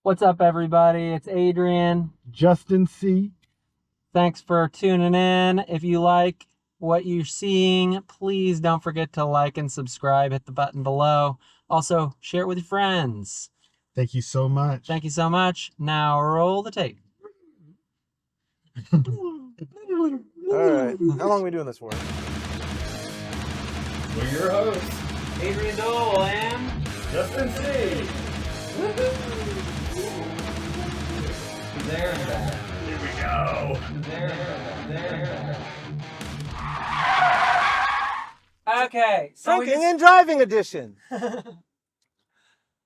What's up, everybody? It's Adrian. Justin C. Thanks for tuning in. If you like what you're seeing, please don't forget to like and subscribe. Hit the button below. Also, share it with your friends. Thank you so much. Thank you so much. Now roll the tape. All right. How long are we doing this for? We're your hosts, Adrian Doell and Justin C. there and back. Here we go. There. Okay, so Drinking and driving edition.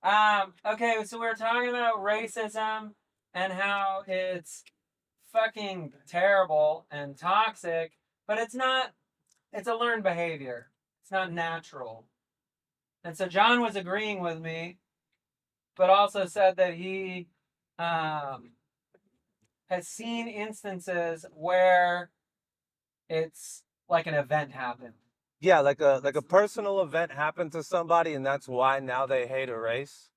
Okay, so we were talking about racism and how it's fucking terrible and toxic, but it's a learned behavior. It's not natural. And so John was agreeing with me, but also said that he has seen instances where it's like an event happened. Yeah, like a personal event happened to somebody, and that's why now they hate a race.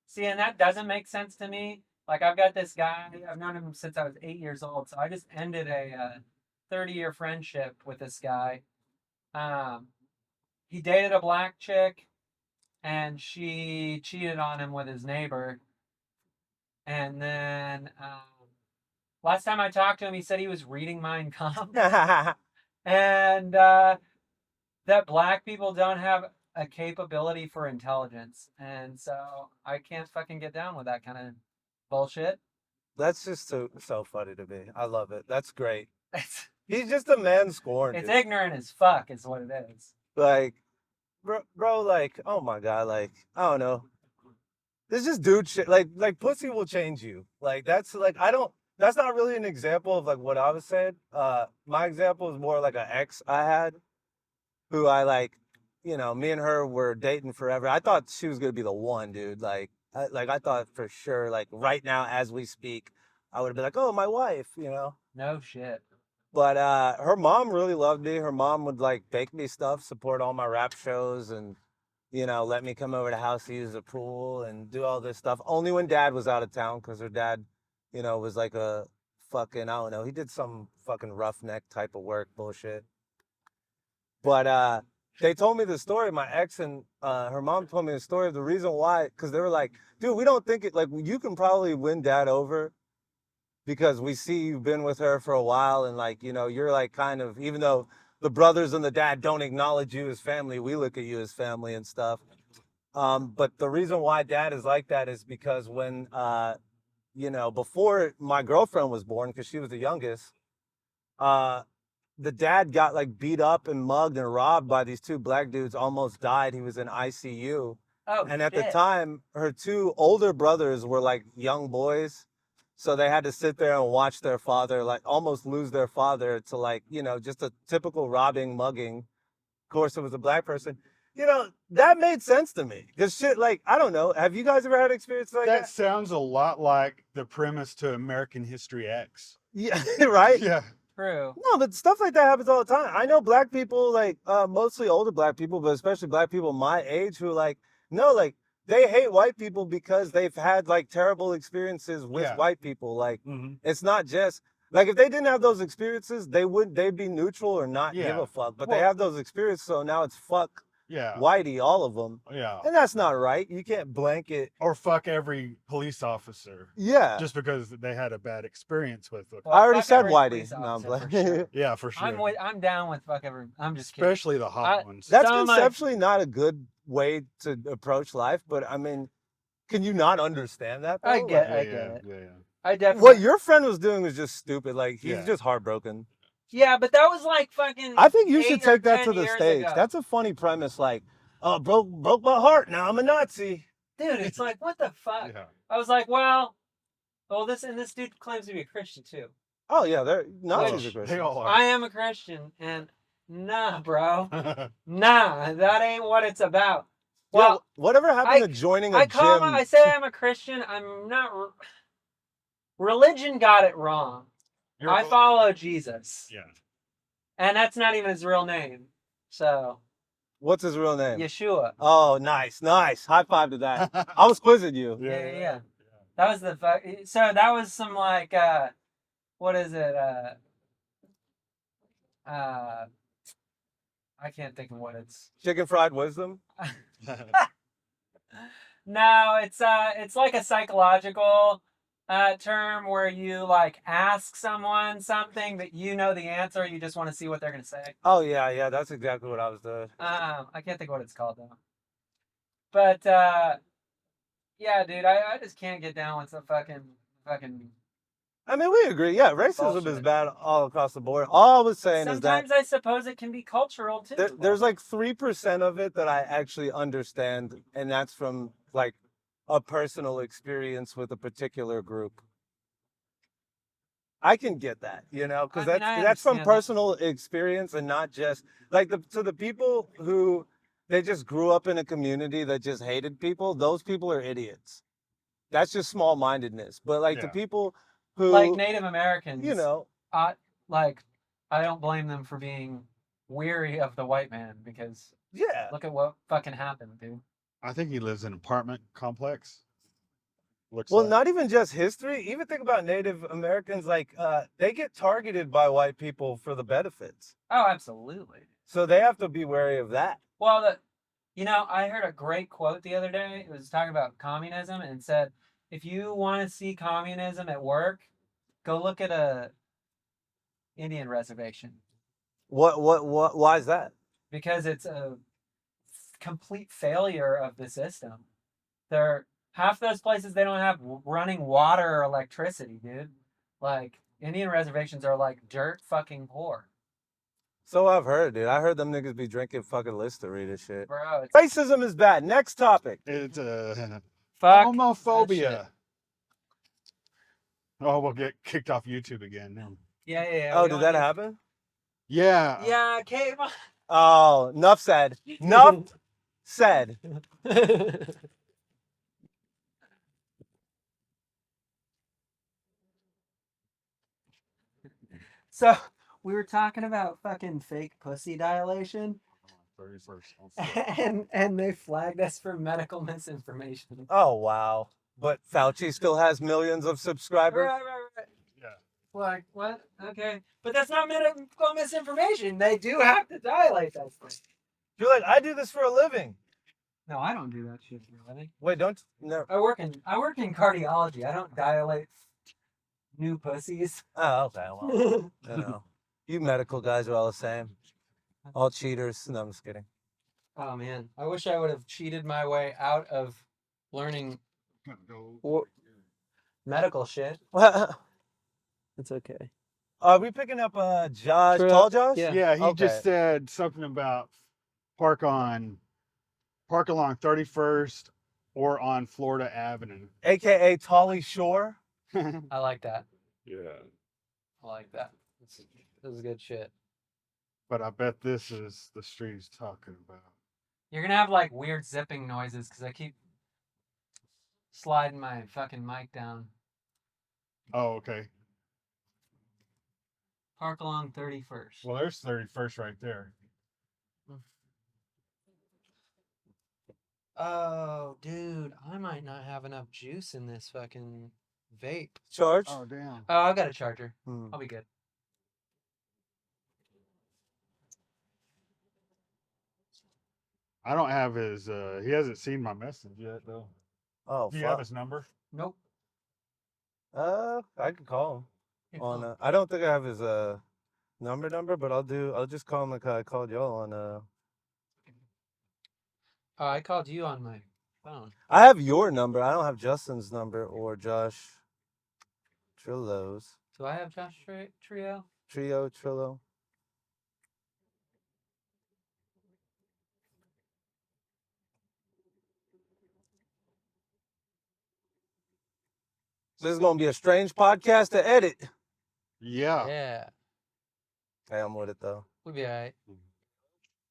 See, and that doesn't make sense to me. Like, I've got this guy, I've known him since I was 8 years old, so I just ended a 30-year friendship with this guy. He dated a black chick, and she cheated on him with his neighbor. And then last time I talked to him, he said he was reading Mein Kampf. And that black people don't have a capability for intelligence. And so I can't fucking get down with that kind of bullshit. That's just so funny to me. I love it. That's great. He's just a man scorned. It's dude. ignorant as fuck is what it is. Like, bro, like, oh my God, like, I don't know. This just dude shit. Like pussy will change you. Like, that's like, that's not really an example of like what I was saying. My example is more like an ex I had who I like, me and her were dating forever. I thought she was going to be the one, dude. Like I thought for sure, like right now as we speak, I would be like, oh, my wife, No shit. But her mom really loved me. Her mom would like bake me stuff, support all my rap shows, and let me come over to the house to use the pool and do all this stuff. Only when dad was out of town, because her dad, was like a fucking, I don't know, he did some fucking roughneck type of work bullshit. But they told me the story. My ex and her mom told me the story of the reason why, because they were like, dude, we don't think it, like, you can probably win dad over because we see you've been with her for a while, and like, you're like kind of, even though the brothers and the dad don't acknowledge you as family, we look at you as family and stuff. But the reason why dad is like that is because when, before my girlfriend was born, because she was the youngest, the dad got like beat up and mugged and robbed by these two black dudes, almost died. He was in ICU. Oh, and at shit. the time, her two older brothers were like young boys. So they had to sit there and watch their father, like almost lose their father to like, just a typical robbing, mugging. Of course, it was a black person. That made sense to me. Because shit, like, I don't know. Have you guys ever had experiences like that? That sounds a lot like the premise to American History X. Yeah, right? Yeah. True. No, but stuff like that happens all the time. I know black people, like, mostly older black people, but especially black people my age who, like, no, like, they hate white people because they've had, like, terrible experiences with white people. Like, It's not just, like, if they didn't have those experiences, they'd be neutral or not give a fuck. But they have those experiences, so now it's fuck whitey, all of them. Yeah. And that's not right. You can't blanket. Or fuck every police officer. Yeah. Just because they had a bad experience with it. Well, I already fuck said every whitey. police No, I'm officer, for playing. sure. Yeah, for sure. I'm down with fuck every. I'm just kidding. Especially the hot ones. That's So conceptually not a good way to approach life, but I mean, can you not understand that, though? I get Yeah, it. yeah. I definitely. What your friend was doing was just stupid. Like, he's just heartbroken. Yeah, but that was like fucking. I think you should 8 or take that 10 to the years stage. ago. That's a funny premise. Like, oh, broke my heart. Now I'm a Nazi. Dude, it's like, what the fuck? Yeah. I was like, well, this dude claims to be a Christian too. Oh yeah, they're Nazis. Which- Are They Christians. all are. I am a Christian, and nah, bro, nah, that ain't what it's about. Well, Yeah, whatever happened to joining a gym? I say I'm a Christian. I'm not. Religion got it wrong. I follow Jesus. Yeah. And that's not even his real name. So. What's his real name? Yeshua. Oh, nice. High five to that. I was quizzing you. Yeah. That was the fuck. So that was some like what is it? Uh, I can't think of what it's. Chicken fried wisdom. No, it's like a psychological term where you like ask someone something that you know the answer, you just want to see what they're gonna say. Oh yeah, that's exactly what I was doing. I can't think of what it's called though. But yeah, dude, I just can't get down with the fucking. I mean, we agree. Yeah, racism is Bullshit. bad all across the board. All I was saying is that Sometimes I suppose it can be cultural too. there's like 3% of it that I actually understand, and that's from like a personal experience with a particular group. I can get that, you know, because I mean, I that's from understand that. personal experience and not just like the people who they just grew up in a community that just hated people. Those people are idiots. That's just small-mindedness. But like the Yeah. people who, Like Native Americans, you know, I like I don't blame them for being weary of the white man because yeah. look at what fucking happened, dude. I think he lives in an apartment complex. Looks Well, like. not even just history. Even think about Native Americans. Like, they get targeted by white people for the benefits, Oh, absolutely. so they have to be wary of that. Well, I heard a great quote the other day. It was talking about communism and said, if you want to see communism at work, go look at a Indian reservation What? Why is that? because it's a complete failure of the system. They're half those places they don't have running water or electricity, dude. Like Indian reservations are like dirt fucking poor, So I've heard, dude. I heard them niggas be drinking fucking Listerine and shit. bro. It's Racism is bad. Next topic. It's fuck that shit. homophobia. Oh, we'll get kicked off YouTube again. Yeah. Oh, we did don't that need- happen? Yeah. Yeah, okay. Oh, enough said. Enough said. So we were talking about fucking fake pussy dilation, 31st. and they flagged us for medical misinformation. Oh wow. But Fauci still has millions of subscribers. Right. Yeah. Like what? Okay, but that's not medical misinformation. They do have to dilate that thing. You're like, I do this for a living. No, I don't do that shit for a living. Wait, don't no. I work in cardiology. I don't dilate new pussies. Oh, okay. Well, you know, you medical guys are all the same. All cheaters. No, I'm just kidding. Oh man, I wish I would have cheated my way out of learning medical shit. It's okay. Are we picking up Josh, True. Tall Josh? Yeah. Yeah, he just Okay. said something about park along 31st or on Florida Avenue. AKA Tolly Shore. I like that. Yeah. I like that. This is good shit. But I bet this is the street he's talking about. You're gonna have like weird zipping noises because I keep sliding my fucking mic down. Oh, okay. Park along 31st. Well, there's 31st right there. Oh, dude, I might not have enough juice in this fucking vape. Charge. Oh, damn. Oh, I got a charger. Hmm. I'll be good. I don't have his, he hasn't seen my message yet, though. Oh, Do you have fuck. his number? Nope. I could call him Here, on. phone. I don't think I have his number, but I'll just call him like I called y'all on. Oh, I called you on my phone. I have your number. I don't have Justin's number or Josh Trillo's. Do I have Josh Trio? Trillo. This is gonna be a strange podcast to edit. Yeah. Yeah. Hey, I'm with it though. We'll be alright.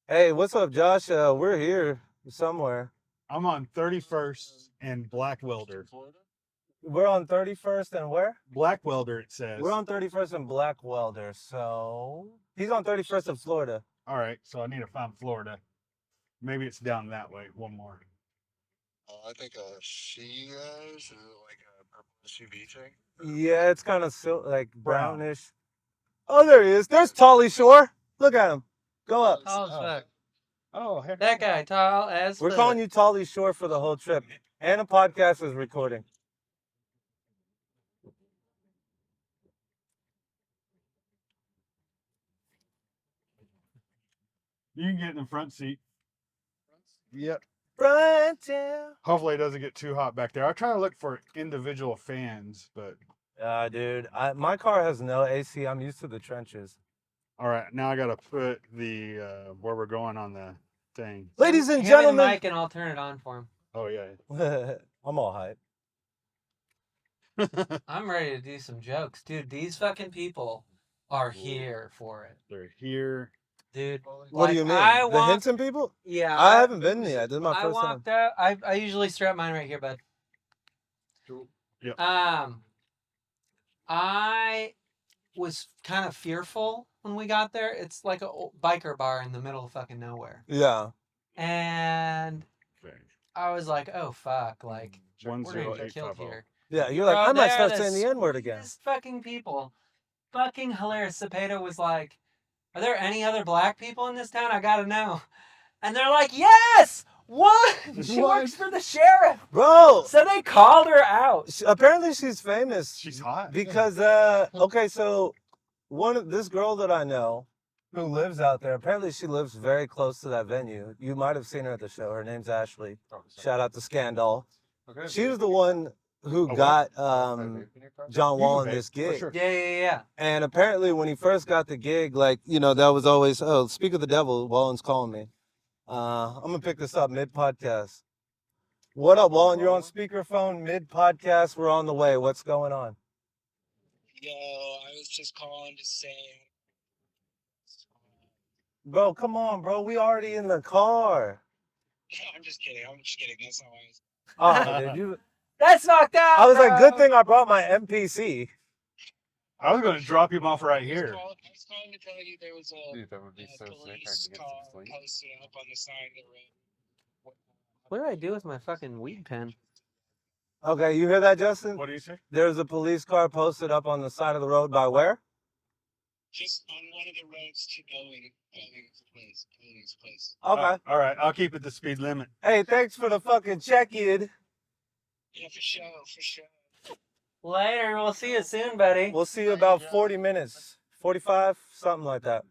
Hey, what's up, Josh? We're here somewhere. I'm on 31st and Black Welder. We're on 31st and where? Black Welder, it says. We're on 31st and Black Welder. So he's on 31st in Florida. All right, so I need to find Florida. Maybe it's down that way. One more. I think she is like Is she beaching? Yeah, it's kind of like brownish. Oh, there he is. There's Tolly Shore. Look at him. Go up. Tall as fuck. Oh, heck. That guy, tall as We're fuck. calling you Tolly Shore for the whole trip. And a podcast is recording. You can get in the front seat. Yep. Front tail. Hopefully it doesn't get too hot back there. I'll try to look for individual fans, but Dude, my car has no AC. I'm used to the trenches. all right. Now I gotta put the where we're going on the thing. Ladies and Hand me the gentlemen. mic and I'll turn it on for him. Oh yeah. I'm all hype. I'm ready to do some jokes. Dude, these fucking people are here for it. They're here. Dude. What do you mean? The Hinton people? Yeah. I haven't been there yet. This is my I first time. walked out. I usually strap mine right here, bud. Yep. I was kind of fearful when we got there. It's like a biker bar in the middle of fucking nowhere. Yeah. And I was like, oh fuck, like we're gonna get killed 10850. here. Yeah, you're like, I might start saying the N-word again. These fucking people. Fucking hilarious. Cepeda was like, are there any other black people in this town? I gotta know. And they're like, yes! What? She works for the sheriff. Bro! So they called her out. Apparently she's famous. She's hot. Because, okay, so this girl that I know who lives out there, apparently she lives very close to that venue. You might have seen her at the show. Her name's Ashley. Shout out to Scandal. Okay. She was the one who got John Wall in this gig. Sure. Yeah. And apparently when he first got the gig, like, that was always, oh, speak of the devil, Wallen's calling me. I'm going to pick this up mid-podcast. What up, Wallen? You're on speakerphone, mid-podcast. We're on the way. What's going on? Yo, I was just calling to say. Bro, come on, bro. We already in the car. I'm just kidding. That's not what I was. Oh, dude, That's knocked out. I was like, bro. good thing I brought my MPC. I was gonna drop him off right I here. was calling to tell you there was a Dude, that would be so sick. I police could get car some sleep. posted up on the side of the road. What do I do with my fucking weed pen? Okay, you hear that, Justin? What do you say? There's a police car posted up on the side of the road by where? Just on one of the roads to Boeing's place. Okay. All right. I'll keep it the speed limit. Hey, thanks for the fucking check-in. Yeah, for sure. Later. We'll see you soon, buddy. We'll see you about 40 minutes. 45, something like that.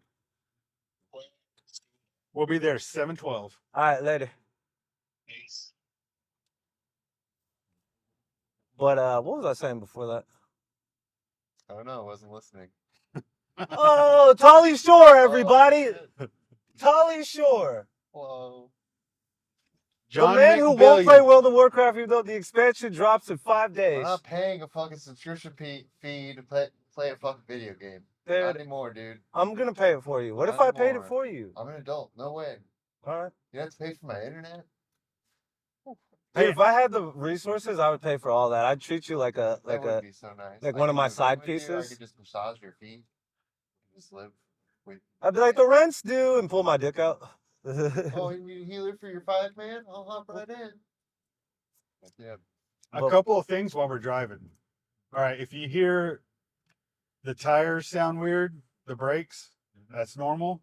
We'll be there 7:12. All right, later. Peace. But what was I saying before that? I don't know. I wasn't listening. Oh, Tolly Shore, everybody. Tolly Shore. Hello. John the man who McMillan. won't play World of Warcraft even though the expansion drops in 5 days. I'm not paying a fucking subscription fee to play a fucking video game. Not Dude, anymore, dude. I'm going to pay it for you. What if Not I paid it anymore. for you? I'm an adult. No way. All right. You have to pay for my internet? Dude, if I had the resources, I would pay for all that. I'd treat you like That would be so nice. like I one of could my move in side with you, I pieces. could just massage your feet. Just live with. I'd be like, the rent's due, and pull my dick out. Oh, you need a healer for your 5 man? I'll hop right in. Yeah. A couple of things while we're driving. All right. If you hear the tires sound weird, the brakes, that's normal.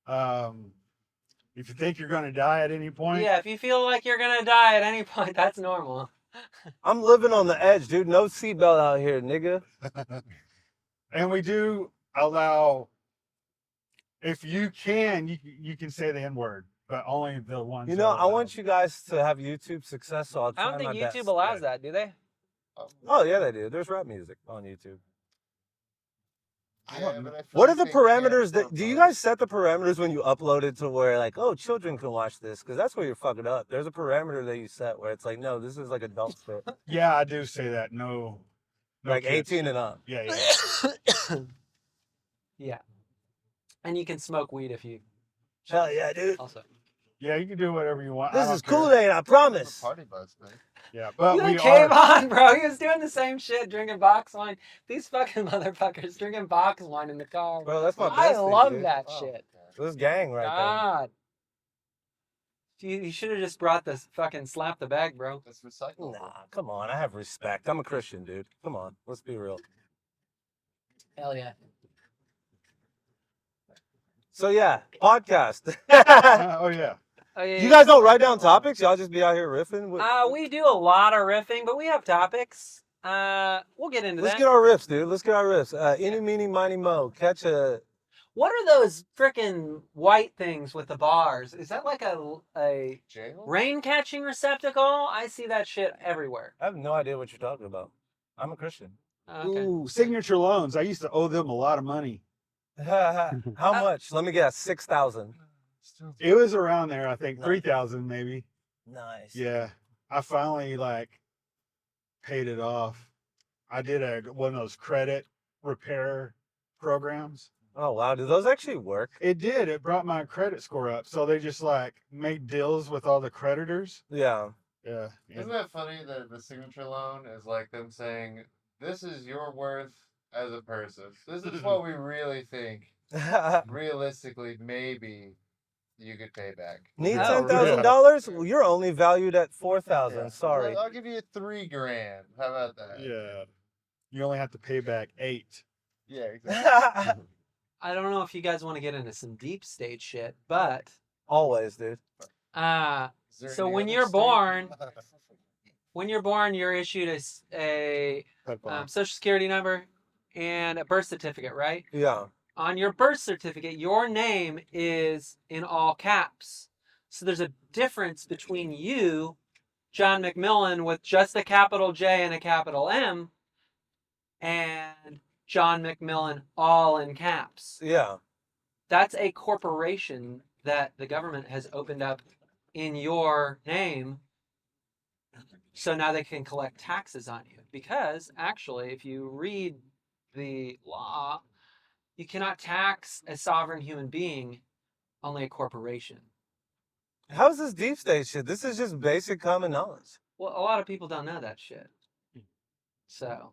If you think you're gonna die at any point, Yeah, if you feel like you're gonna die at any point, that's normal. I'm living on the edge, dude. No seatbelt out here, nigga. and we do allow. If you can, you can say the N-word, but only the ones. You know, that I allow. want you guys to have YouTube success, so I'll try I don't think my YouTube best. allows that, do they? Oh, yeah, they do. There's rap music on YouTube. I don't know. What are the parameters that do you guys set the parameters when you upload it to where like, oh, children can watch this? Because that's where you're fucking up. There's a parameter that you set where it's like, no, this is like adult shit. Yeah, I do say that. No Like kids. 18 and up. Yeah. Yeah. And you can smoke weed if you Hell yeah, dude. also. Yeah, you can do whatever you want. I This don't is care. Kool-Aid, I promise. Party bus, man. Yeah, but You we came are. on, bro. He was doing the same shit, drinking box wine. These fucking motherfuckers drinking box wine in the car. Bro, that's my I bestie, love dude. that Oh, shit. This gang right God. You should have just brought this fucking slap the bag, bro. That's recyclable. Nah, come on. I have respect. I'm a Christian, dude. Come on. Let's be real. Hell yeah. So, yeah, podcast. Oh yeah. Oh, yeah, You guys don't write down topics? Y'all just be out here riffing? we do a lot of riffing, but we have topics. We'll get into Let's that. get our riffs, dude. Let's get our riffs. Eeny, meeny, miny, mo. Catch a... What are those frickin' white things with the bars? Is that like a Jail? rain catching receptacle? I see that shit everywhere. I have no idea what you're talking about. I'm a Christian. Oh, okay. Ooh, signature loans. I used to owe them a lot of money. How much? Let me guess. 6,000. It was around there, I think, Nice. 3,000 maybe. Nice. Yeah, I finally paid it off. I did one of those credit repair programs. Oh, wow. Do those actually work? It did. It brought my credit score up. So they just made deals with all the creditors. Yeah. Yeah. Isn't that funny that the signature loan is like them saying, this is your worth as a person. This is what we really think, realistically, maybe you could pay back. Need Oh, $10,000? Well, you're only valued at 4,000. Yeah. Sorry. I'll give you $3,000. How about that? Yeah. You only have to pay back 8. Yeah, exactly. I don't know if you guys want to get into some deep state shit, but Always, dude. Is there so any when other you're state? born, you're issued a social security number and a birth certificate, right? Yeah. On your birth certificate, your name is in all caps. So there's a difference between you, John Mcmillan, with just a capital J and a capital M, and John Mcmillan all in caps. Yeah. That's a corporation that the government has opened up in your name. So now they can collect taxes on you. Because actually, if you read the law, you cannot tax a sovereign human being, only a corporation. How's this deep state shit? This is just basic common knowledge. Well, a lot of people don't know that shit. So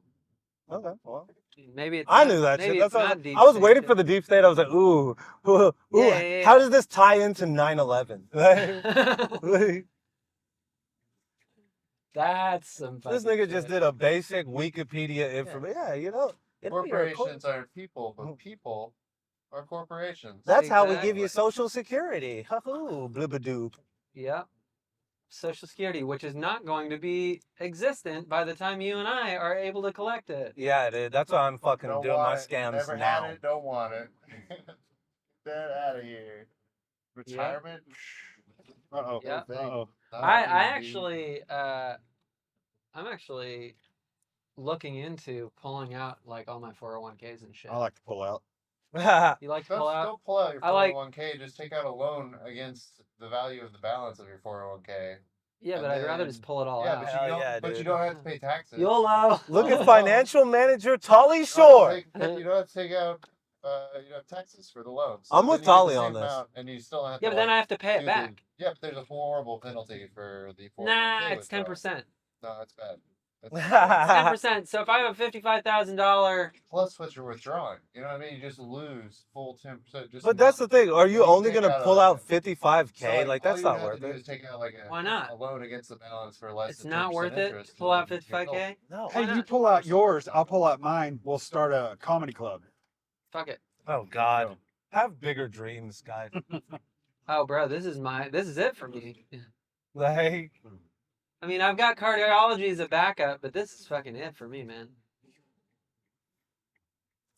Okay. Well, maybe it's I not- knew that maybe shit. That's it's what not deep I was state waiting shit. for the deep state. I was like, ooh, Yeah. how does this tie into 9/11? Like, That's some. this fucking nigga just shit. did a basic Wikipedia information. Yeah, you know. it'd be a cor- Corporations aren't people, but people are corporations. That's how we give you Exactly. Social Security. Ha-hoo, blibadoo. Yep. Social Security, which is not going to be existent by the time you and I are able to collect it. Yeah, dude. That's why I'm fucking Don't doing my want it. scams Never now. had it, don't want it. Get that out of here. Retirement? Uh-oh. Yeah. Uh-oh. I'm actually looking into pulling out like all my 401ks and shit. I like to pull out. You like to pull out? Don't pull out your I like- 401k. Just take out a loan against the value of the balance of your 401k. Yeah, but and I'd rather then- just pull it all Yeah, out. but Hell you don't. yeah, but you dude. don't have to pay taxes. YOLO. Look at financial manager Tolly You Shore. don't have to take out. You don't have taxes for the loans. I'm Then with you get the Tolly same on this. amount, and you still have Yeah, to. but then I have to pay do it the- back. Yeah, but there's a horrible penalty for the 401k. Nah, it's withdrawal. 10%. No, that's bad. That's 10%. So if I have a $55,000, plus what you're withdrawing. You know what I mean? You just lose full 10%. Just But that's the thing. Are you You only take gonna out pull a- out 55K? So, Like all that's you not have worth to do it. is take out like Why not? a loan against the balance for less it's than not 10% worth it interest, to pull out and then you 55K. No. Why Hey, you not? pull out yours, I'll pull out mine. We'll start a comedy club. Fuck it. Oh God. Have bigger dreams, guys. Oh, bro, this is it for me. Like, I mean, I've got cardiology as a backup, but this is fucking it for me, man.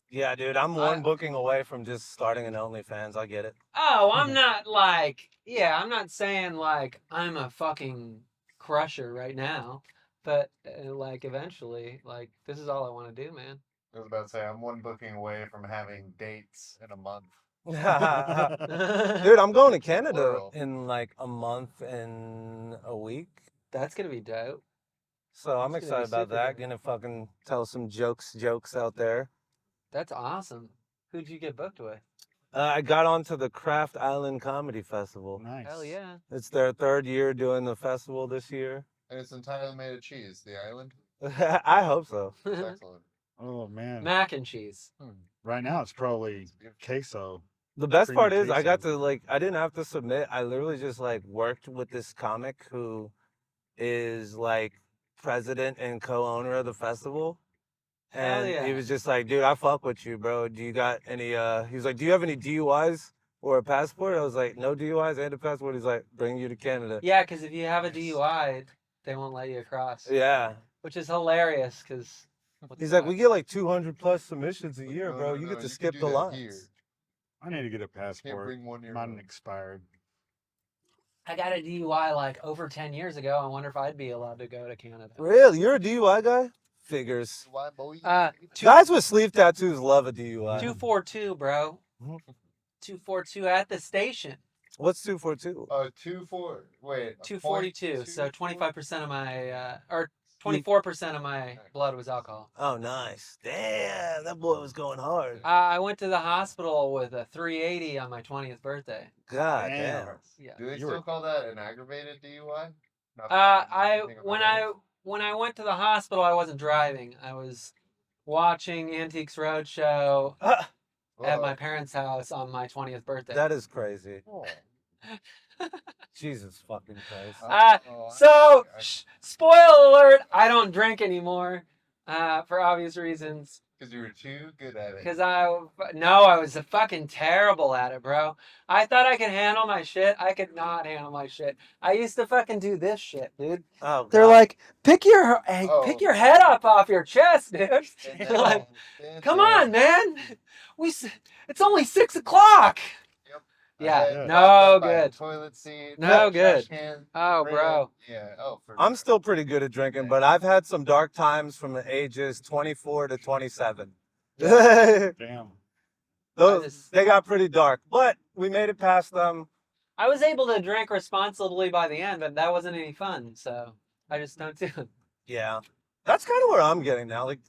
yeah, dude. I'm one booking away from just starting an OnlyFans. I get it. Oh, I'm not like, yeah, I'm not saying like I'm a fucking crusher right now, but like eventually, like this is all I want to do, man. I was about to say, I'm one booking away from having dates in a month. Dude, I'm going to Canada Plural. in like a month and a week. That's gonna be dope. So I'm That's gonna be excited about super that. dope. Gonna fucking tell some jokes out there. That's awesome. Who'd you get booked with? I got onto the Craft Island Comedy Festival. Nice. Hell yeah. It's their 3rd year doing the festival this year. And it's entirely made of cheese, the island. I hope so. It's excellent. Oh man. Mac and cheese. Right now it's probably queso. The best part is I got Premeditation. to like I didn't have to submit. I literally just like worked with this comic who is like president and co-owner of the festival. Hell And he yeah. was just like, dude, I fuck with you, bro. Do you got any he's like, do you have any DUIs or a passport? I was like, no DUIs and a passport. He's like, bring you to Canada. Yeah, because if you have a DUI, they won't let you across. Yeah. Which is hilarious because. He's like, we get like 200 plus submissions a year, No, bro. no, You no, get to can skip do the that lines. here. I need to get a Can't passport. bring one year Mine old. expired. I got a DUI like over 10 years ago. I wonder if I'd be allowed to go to Canada. Really? You're a DUI guy? Figures. Why, boy? Guys with sleeve tattoos love a DUI. 242, bro. Mhm. 242 at the station. What's 242? 2-4. Wait. a 242. point So 2-4? 25% of my, or 24% of my blood was alcohol. Oh, nice. Damn, that boy was going hard. I went to the hospital with a 380 on my 20th birthday. God Damn. damn. Yeah. Do they You were- still call that an aggravated DUI? Not anything When about when I went to the hospital, I wasn't driving. I was watching Antiques Roadshow Ah, it. at my parents' house on my 20th birthday. that is crazy. Oh. Jesus fucking Christ. So, spoiler alert, I don't drink anymore for obvious reasons. Because you were too good at it. Because I was fucking terrible at it, bro. I thought I could handle my shit. I could not handle my shit. I used to fucking do this shit, dude. Oh, They're God. like, pick your head up off your chest, dude. Stand They're like, down, come stand on, man. It's only 6 o'clock. Yep. Yeah, I had no popped up by a good. Toilet seat. No trash good. can, Oh, red. bro. Yeah. Oh, for I'm sure. still pretty good at drinking, but I've had some dark times from the ages 24 to 27. Damn. Those they got pretty dark, but we made it past them. I was able to drink responsibly by the end, but that wasn't any fun, so I just don't do it. Yeah, that's kind of where I'm getting now. Like,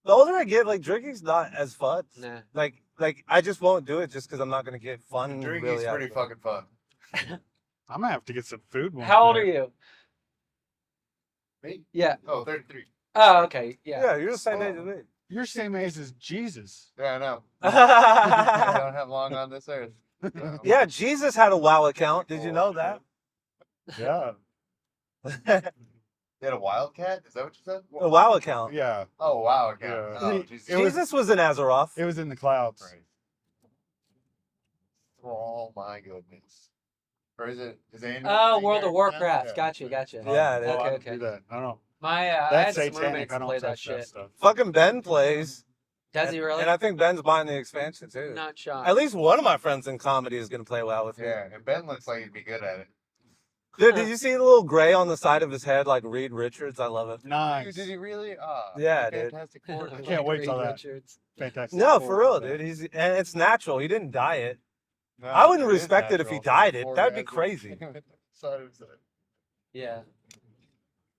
the older I get, like drinking's not as fun. Nah. Like I just won't do it just because I'm not gonna get fun. Drinking's really out pretty of it. fucking fun. I'm gonna have to get some food. One How old day. are you? Me? Yeah. Oh, 33. Oh, okay. Yeah, Yeah. you're the same age as me. You're same age as Jesus. Yeah, I know. I don't have long on this earth. So. Yeah, Jesus had a WoW account. Did you know that? Yeah. You had a wildcat? Is that what you said? A WoW account. Yeah. Oh, wow. Okay. Yeah. Oh, Jesus. It was- Jesus was an Azeroth. It was in the clouds. Christ. Oh, my goodness. Or is it? Is it? Oh, World of Warcraft. Gotcha. Yeah, it is. Well, I Okay, don't do okay. that. I don't. My, I That's had some satanic. roommates I don't play that touch that shit. stuff. Fucking Ben plays. Does he really? And I think Ben's buying the expansion too. Not shocked. At least one of my friends in comedy is gonna play WoW with me. Yeah, and Ben looks like he'd be good at it. Dude, did you see the little gray on the side of his head like Reed Richards? I love it. Nice. Did he really? Yeah, dude. Fantastic Four. I can't wait till Reed that. Richards. Fantastic. No, Four for real, is dude. He's and it's natural. He didn't dye it. No, I wouldn't it is respect it if he natural. dyed it. Four That'd be guys crazy. side of his head. Yeah,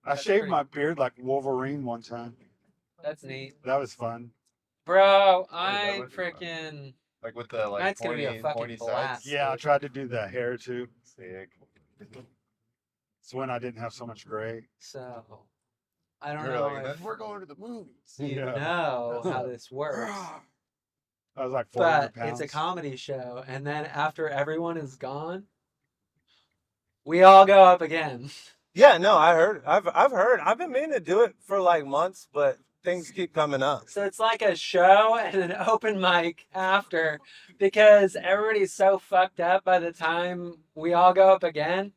I That's shaved pretty- my beard like Wolverine one time. that's neat. That was fun. Bro, that I would be fun. freaking. Like with the like That's gonna be a pointy, fucking pointy blast. sides. Yeah, I tried to do the hair too. Sick. It's when I didn't have so much gray. So, I don't You're know like, if then we're going to the movies. you Yeah. know how this works. I was like 400 But pounds. it's a comedy show, and then after everyone is gone, we all go up again. Yeah, no, I heard. I've heard. I've been meaning to do it for like months, but things keep coming up. So it's like a show and an open mic after, because everybody's so fucked up by the time we all go up again.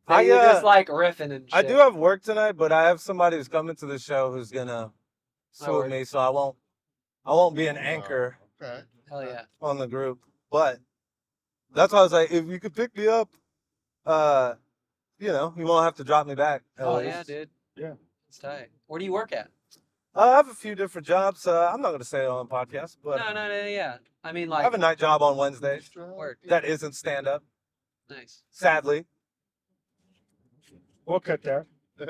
That you're just like riffing and shit. I do have work tonight, but I have somebody who's coming to the show who's gonna swoop word. me, so I won't be an anchor Okay. Hell yeah. on the group. But that's why I was like, if you could pick me up, you know, you won't have to drop me back. at Oh least. yeah, dude. Yeah. It's tight. Where do you work at? I have a few different jobs. I'm not gonna say it on the podcast, but No, yeah. I mean, I like, have a night job on Wednesdays. work. That isn't stand up, Nice. sadly. We'll cut there. You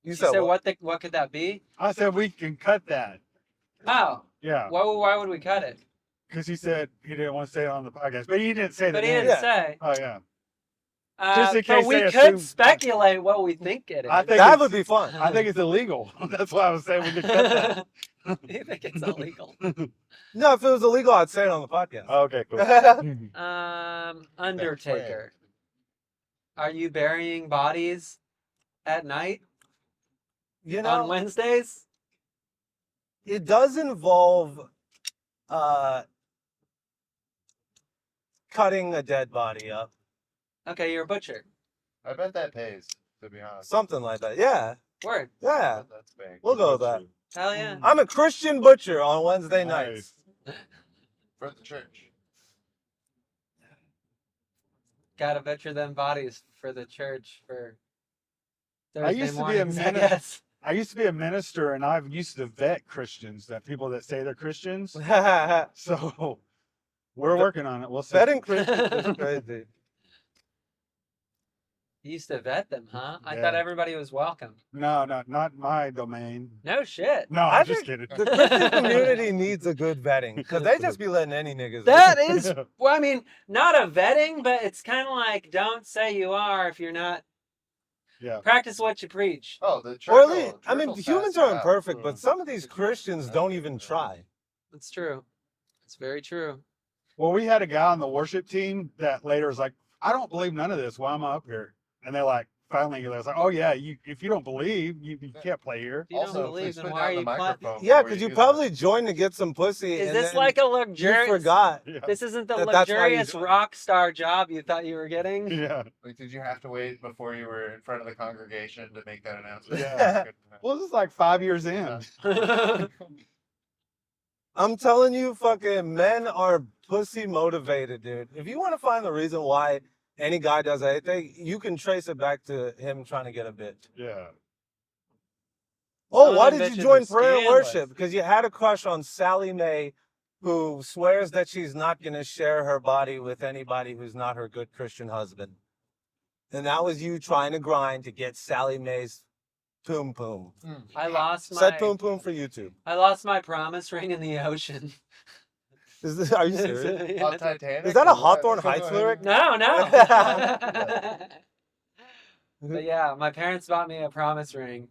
You said said what? what could that be? I said we can cut that. Oh, Yeah. why would we cut it? Because he said he didn't want to say it on the podcast, but he didn't say the But he name. didn't say. Oh yeah. Just in but case we they could assume- speculate what we think it is. I think That it's- would be fun. I think it's illegal. That's why I was saying we could cut that. You think it's illegal? No, if it was illegal, I'd say it on the podcast. Okay, cool. Undertaker. Are you burying bodies at night You on know, Wednesdays? it does involve cutting a dead body up. Okay, you're a butcher. I bet that pays, to be honest. Something like that. Yeah. Word. Yeah. That's big. We'll go with that. Hell yeah. I'm a Christian butcher on Wednesday nights. For the church. Gotta butcher them bodies for the church for Thursday I used to be a mornings, I minister. guess. I used to be a minister, and I've used to vet Christians, that people that say they're Christians. So we're working on it. We'll see. Vetting Christians is crazy. You used to vet them, huh? I Yeah. thought everybody was welcome. No, not my domain. No shit. No, I I'm just think kidding. The Christian community needs a good vetting because they just be letting any niggas. That is, well, I mean, not a vetting, but it's kind of like don't say you are if you're not. Yeah. Practice what you preach. Oh, the church. Or at least, I mean, humans are imperfect, but some of these Christians don't even try. That's true. It's very true. Well, we had a guy on the worship team that later was like, I don't believe none of this. Why am I up here? And they're like, finally, they're like, oh yeah, if you don't believe, you can't play here. If you don't Also, believe, please then put why down are the you microphone Yeah, before because you you do probably joined to get some pussy. Is and this then like a you luxurious? forgot. Yeah. This isn't the That's why you luxurious joined. rock star job you thought you were getting. Yeah. Like, did you have to wait before you were in front of the congregation to make that announcement? Yeah. Good to know. Well, this is like 5 years in. I'm telling you, fucking men are pussy motivated, dude. If you want to find the reason why any guy does anything, you can trace it back to him trying to get a bitch. Yeah. Oh, Some why of them did you bitches join are prayer and scandalous. worship? Because you had a crush on Sally Mae, who swears that she's not going to share her body with anybody who's not her good Christian husband. And that was you trying to grind to get Sally Mae's poom poom. I lost my Said poom poom for YouTube. I lost my promise ring in the ocean. Are you serious? On Titanic? Is that a or what? Hawthorne Heights lyric? No. But yeah, my parents bought me a promise ring,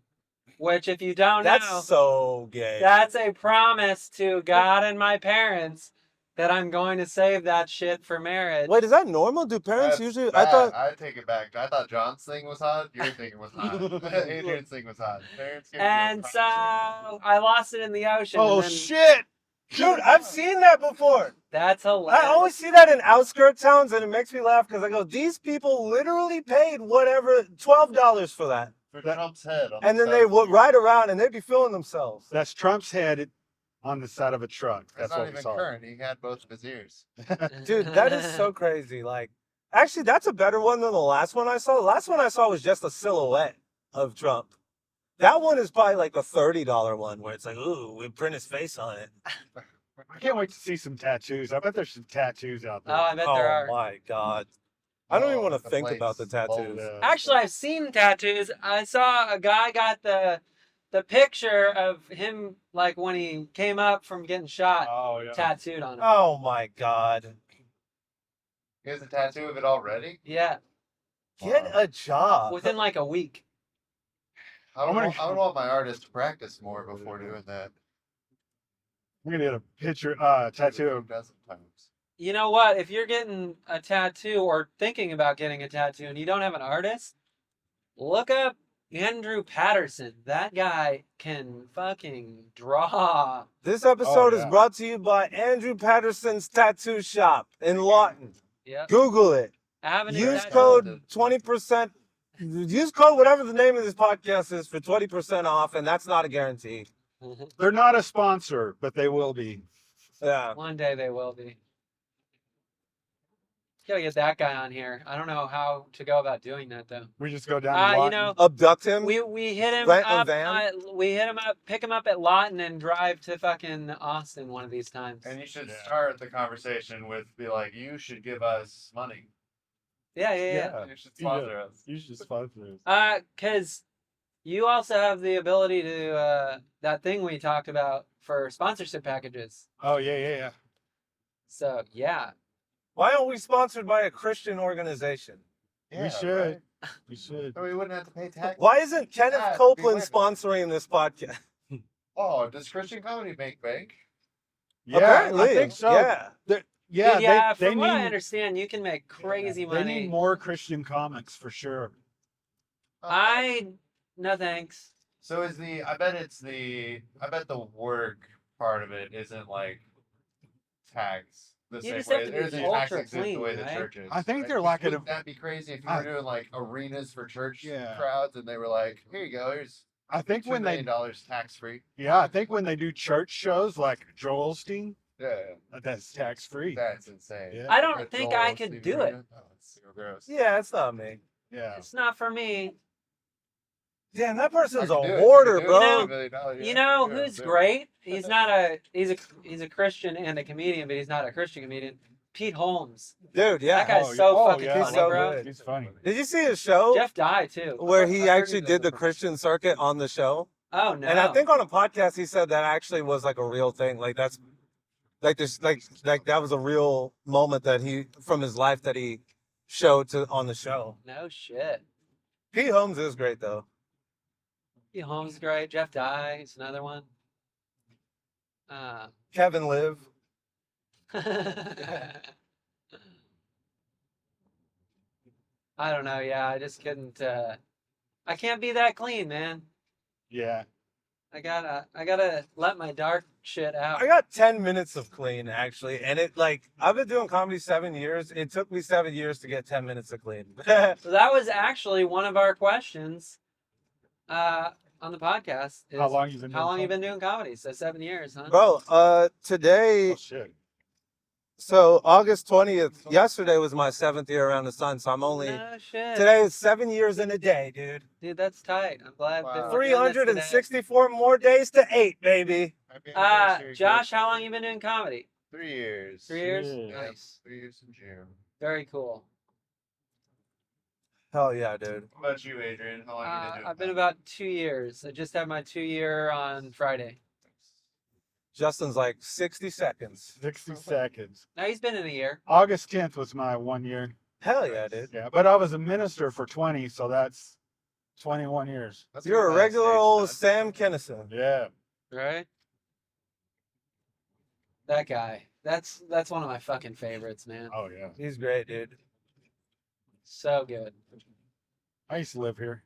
which if you don't know, That's so gay. that's a promise to God and my parents that I'm going to save that shit for marriage. Wait, is that normal? Do parents That's usually? bad. I thought. I take it back. I thought John's thing was hot. Your thing was hot. Adrian's thing was hot. Parents give you a And so promise I lost it in the ocean. Oh and then shit! Dude, I've seen that before. That's hilarious. I always see that in outskirt towns, and it makes me laugh because I go, these people literally paid whatever $12 for that, ring. For Trump's head. On and the then they side would of the- ride around and they'd be feeling themselves. That's Trump's head on the side of a truck. That's That's not what we even saw. current. He had both of his ears. Dude, that is so crazy. Like, actually, that's a better one than the last one I saw. The last one I saw was just a silhouette of Trump. That one is probably like a $30 one where it's like, ooh, we print his face on it. I can't wait to see some tattoos. I bet there's some tattoos out Oh, there. I bet there Oh are. my God. I don't even want to the think plates, about the tattoos. molds. Yeah. Actually, I've seen tattoos. I saw a guy got the picture of him like when he came up from getting shot Oh yeah. tattooed on him. Oh my God. He has a tattoo of it already. Yeah, Get a job. within like a week. I would gonna- want my artist to practice more before doing that. I'm gonna get a picture, tattoo of. Dozen times. You know what? If you're getting a tattoo or thinking about getting a tattoo and you don't have an artist, look up Andrew Patterson. That guy can fucking draw. This episode Oh, is yeah. brought to you by Andrew Patterson's Tattoo Shop in Lawton. Yep. Google it. Avenue Use Tattoo. code 20%. Use code whatever the name of this podcast is for 20% off, and that's not a guarantee. They're not a sponsor, but they will be. Yeah. One day they will be. Gotta get that guy on here. I don't know how to go about doing that though. We just go down. You Lawton. know, Abduct him. we hit him Rent a up. van? We hit him up, pick him up at Lawton, and drive to fucking Austin one of these times. And you should Yeah. start the conversation with be like, you should give us money. Yeah. You should sponsor us. You should sponsor us. Cause you also have the ability to that thing we talked about for sponsorship packages. Oh yeah. So yeah, Why aren't we sponsored by a Christian organization? We should. We should. So we wouldn't have to pay tax. Why isn't Kenneth Yeah, Copeland beware. sponsoring this podcast? Oh, does Christian comedy make bank? Yeah, Apparently, I think so. yeah. Yeah, Dude, yeah, they from what I need understand, you can make crazy they money. need more Christian comics for sure. No thanks. So is the? I bet the work part of it isn't like tax the You same just way. have to It be isn't tax ultra exempt the clean, way the right? church is. I think right? they're like at a- Wouldn't that be crazy if you I- were doing like arenas for church Yeah. crowds and they were like, here you go, here's I think $2 when they million tax free. yeah, I think when they do church shows like Joel Osteen, Yeah, that's tax free. that's insane. Yeah. I don't Red think Joel I could Osteen do it. arena? Oh, it's so gross. Yeah, it's not me. Yeah. It's not for me. Damn, that I person's a could do it. hoarder, I could do it. bro. $2 million, yeah, You know I could do it. who's great? He's not a he's a Christian and a comedian, but he's not a Christian comedian. Pete Holmes. Dude, yeah. That guy's so fucking He's funny, so bro. good. He's funny. Did you see his show Jeff Dye too. where I he heard actually he did the does it. Christian circuit on the show? Oh no. And I think on a podcast he said that actually was like a real thing. Like that's like this like that was a real moment that he from his life that he showed to on the show. No shit. Pete Holmes is great though. Pete Holmes is great. Jeff Dye is another one. Kevin Live. I don't know. Yeah, I just couldn't. I can't be that clean, man. Yeah. I gotta let my dark shit out. I got 10 minutes of clean actually, and it like I've been doing comedy 7 years. It took me 7 years to get 10 minutes of clean. So that was actually one of our questions on the podcast. Is How long you been? How long you doing been doing comedy? So 7 years, huh? Bro, today, comedy? Oh shit. so August 20th, yesterday was my 7th year around the sun, so I'm only, No shit. today is 7 years in a day, dude. Dude, that's tight. I'm glad. Wow. we're doing this today. 364 more days to 8, baby. Happy anniversary, Josh, Chris. how long you been doing comedy? 3 years. 3 years. Yeah. Nice. 3 years in June. Very cool. Hell yeah, dude. What about you, Adrian? How long you been doing I've been comedy? about 2 years. I just had my 2 year on Friday. Justin's like 60 seconds. 60 seconds. No, he's been in a year. August 10th was my 1 year. Hell yeah, dude. Yeah, but I was a minister for 20, so that's 21 years. That's You're a good regular stage old time. Sam Kinison. Yeah. Right? That guy. That's one of my fucking favorites, man. Oh yeah. He's great, dude. So good. I used to live here.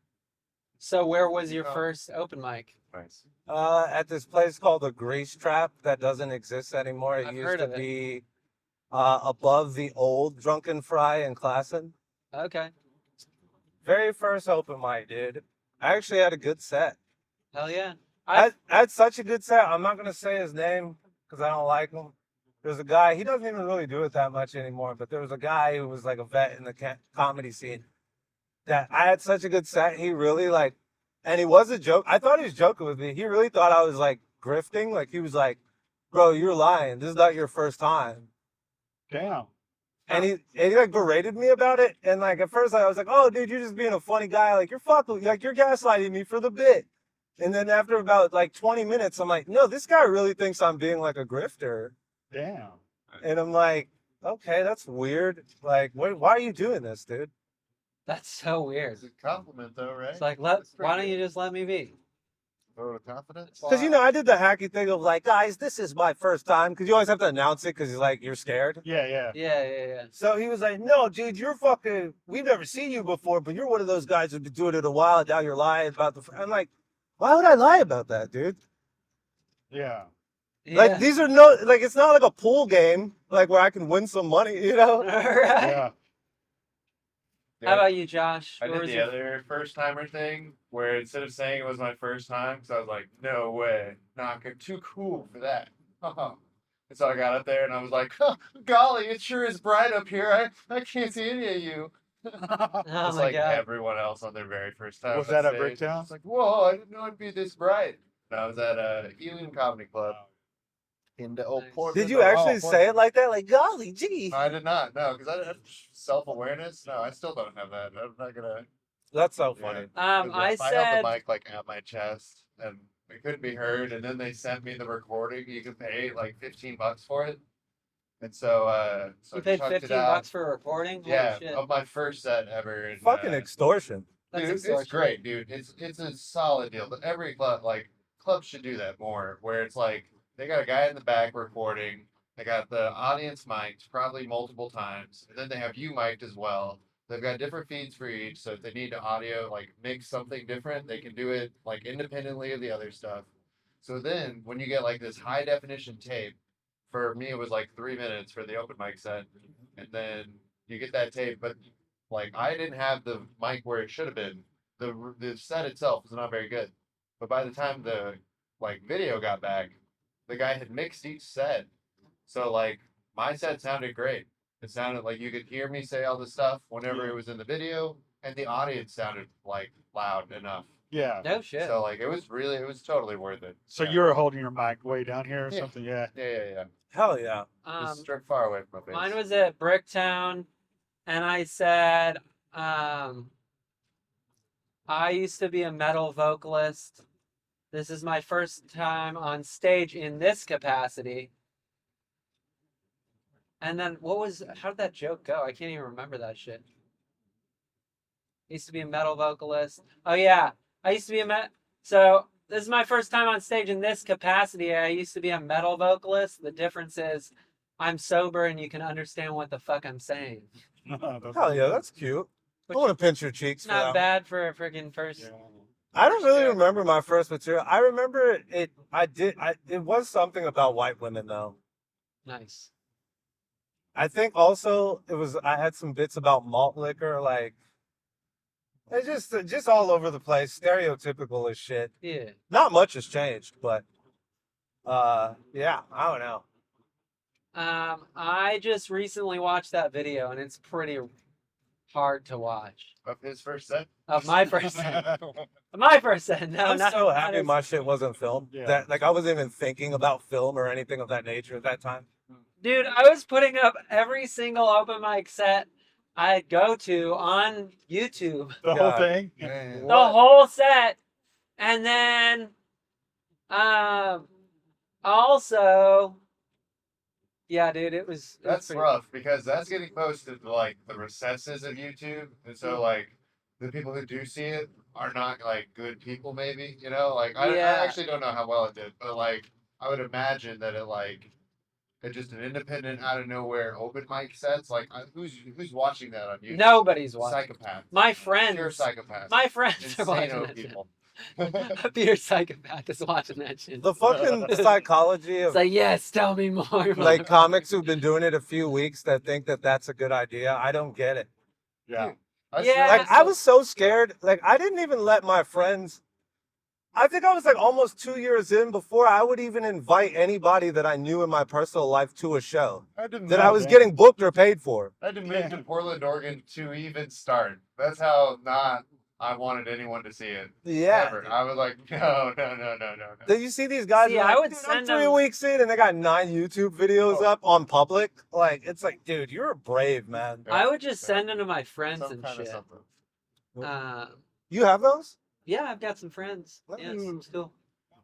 So where was your Oh. first open mic? Nice. At this place called the Grease Trap that doesn't exist anymore. It I've used heard to of it. be above the old Drunken Fry in Classen. Okay. Very first open mic, dude. I actually had a good set. Hell yeah. I had such a good set. I'm not gonna say his name because I don't like him. There's a guy. He doesn't even really do it that much anymore. But there was a guy who was like a vet in the comedy scene. That I had such a good set. He really like, and he was a joke. I thought he was joking with me. He really thought I was like grifting. Like he was like, "Bro, you're lying. This is not your first time." Damn. And he like berated me about it. And like at first I was like, "Oh, dude, you're just being a funny guy. Like you're fucking, like you're gaslighting me for the bit." And then after about like 20 minutes, I'm like, "No, this guy really thinks I'm being like a grifter." Damn. And I'm like, "Okay, that's weird. Like, why are you doing this, dude?" That's so weird. It's a compliment, though, right? It's like That's pretty why don't good. you just let me be? Vote of confidence. Because you know, I did the hacky thing of like, "Guys, this is my first time." Because you always have to announce it because like you're scared. Yeah, yeah. Yeah. So he was like, "No, dude, you're fucking. We've never seen you before, but you're one of those guys who've been doing it a while. And now you're lying about the." I'm like, "Why would I lie about that, dude? Yeah. Like these are no, like it's not like a pool game, like where I can win some money, you know?" Right. Yeah. How about you, Josh? I Where did was the your- other first timer thing where instead of saying it was my first time, because I was like, no way, not good, too cool for that. And so I got up there and I was like, huh, golly, it sure is bright up here. I can't see any of you. Oh It's my like god. everyone else on their very first time. Was on that at stage. Bricktown? It's like, whoa, I didn't know it'd be this bright. And I was at Helium Comedy Club in the old Nice. Portland. Did you actually Oh, say it like that? Like, golly gee. I did not, no, because I had self-awareness. No, I still don't have that. I'm not gonna. That's so Yeah. funny. I held said the mic like at my chest and it couldn't be heard. And then they sent me the recording. You could pay like $15 for it. And so, you I paid chucked it $15 out. for a recording. Yeah, Holy shit. of my first set ever. And, Fucking extortion. That's dude, it's extortion. great, dude. It's a solid deal. But every club, like clubs should do that more, where it's like they got a guy in the back recording, they got the audience mic'd probably multiple times, and then they have you mic'd as well. They've got different feeds for each, so if they need to audio like mix something different, they can do it like independently of the other stuff. So then when you get like this high definition tape, for me it was like 3 minutes for the open mic set, and then you get that tape, but like I didn't have the mic where it should have been. The set itself was not very good. But by the time the like video got back, the guy had mixed each set. So like my set sounded great. It sounded like you could hear me say all the stuff whenever it was in the video, and the audience sounded like loud enough. Yeah. No shit. So like it was totally worth it. So Yeah. you were holding your mic way down here or Yeah. something? Yeah. Yeah. Hell yeah. Just struck far away from my face. Mine was at Bricktown, and I said, I used to be a metal vocalist. This is my first time on stage in this capacity. And then how did that joke go? I can't even remember that shit. Used to be a metal vocalist. Oh yeah, I used to be so this is my first time on stage in this capacity. I used to be a metal vocalist. The difference is I'm sober and you can understand what the fuck I'm saying. Hell yeah, that's cute. I want to pinch your cheeks. It's For not that. bad for a freaking first. Yeah. I don't really remember my first material. I remember it. It was something about white women though. Nice. I think also it was. I had some bits about malt liquor, like it's just all over the place, stereotypical as shit. Yeah. Not much has changed, but yeah, I don't know. I just recently watched that video and it's pretty hard to watch. Of his first set. Of my first set. My first set. No, I'm not so happy not as- my shit wasn't filmed. Yeah. That like I wasn't even thinking about film or anything of that nature at that time. Dude, I was putting up every single open mic set I'd go to on YouTube. The whole God. thing. Man. The whole set. And then also yeah, dude, it was That's pretty- rough because that's getting posted to like the recesses of YouTube, and so like the people who do see it are not like good people, maybe Like I Yeah. actually don't know how well it did, but like I would imagine that it's just an independent out of nowhere open mic sets. Like who's watching that on YouTube? Nobody's watching. Psychopath. My Pure friends. psychopath. My friends are watching Insano that shit. people. A pure psychopath is watching that shit. The fucking psychology It's of like, yes, tell me more. like comics who've been doing it a few weeks that think that that's a good idea. I don't get it. Yeah. Yeah. Like I was so scared. Like I didn't even let my friends. I think I was like almost 2 years in before I would even invite anybody that I knew in my personal life to a show that I was getting booked or paid for. I had to move to Portland, Oregon to even start. That's how not I wanted anyone to see it. Yeah. Ever. I was like, no. Then you see these guys. See, who are I like, would "Dude, send I'm 3 them- weeks in, and they got 9 YouTube videos Oh. up on public. Like it's like, dude, you're brave, man. I would just send them to my friends Some and kind of shit. something. You have those? Yeah, I've got some friends. Yeah, it's cool.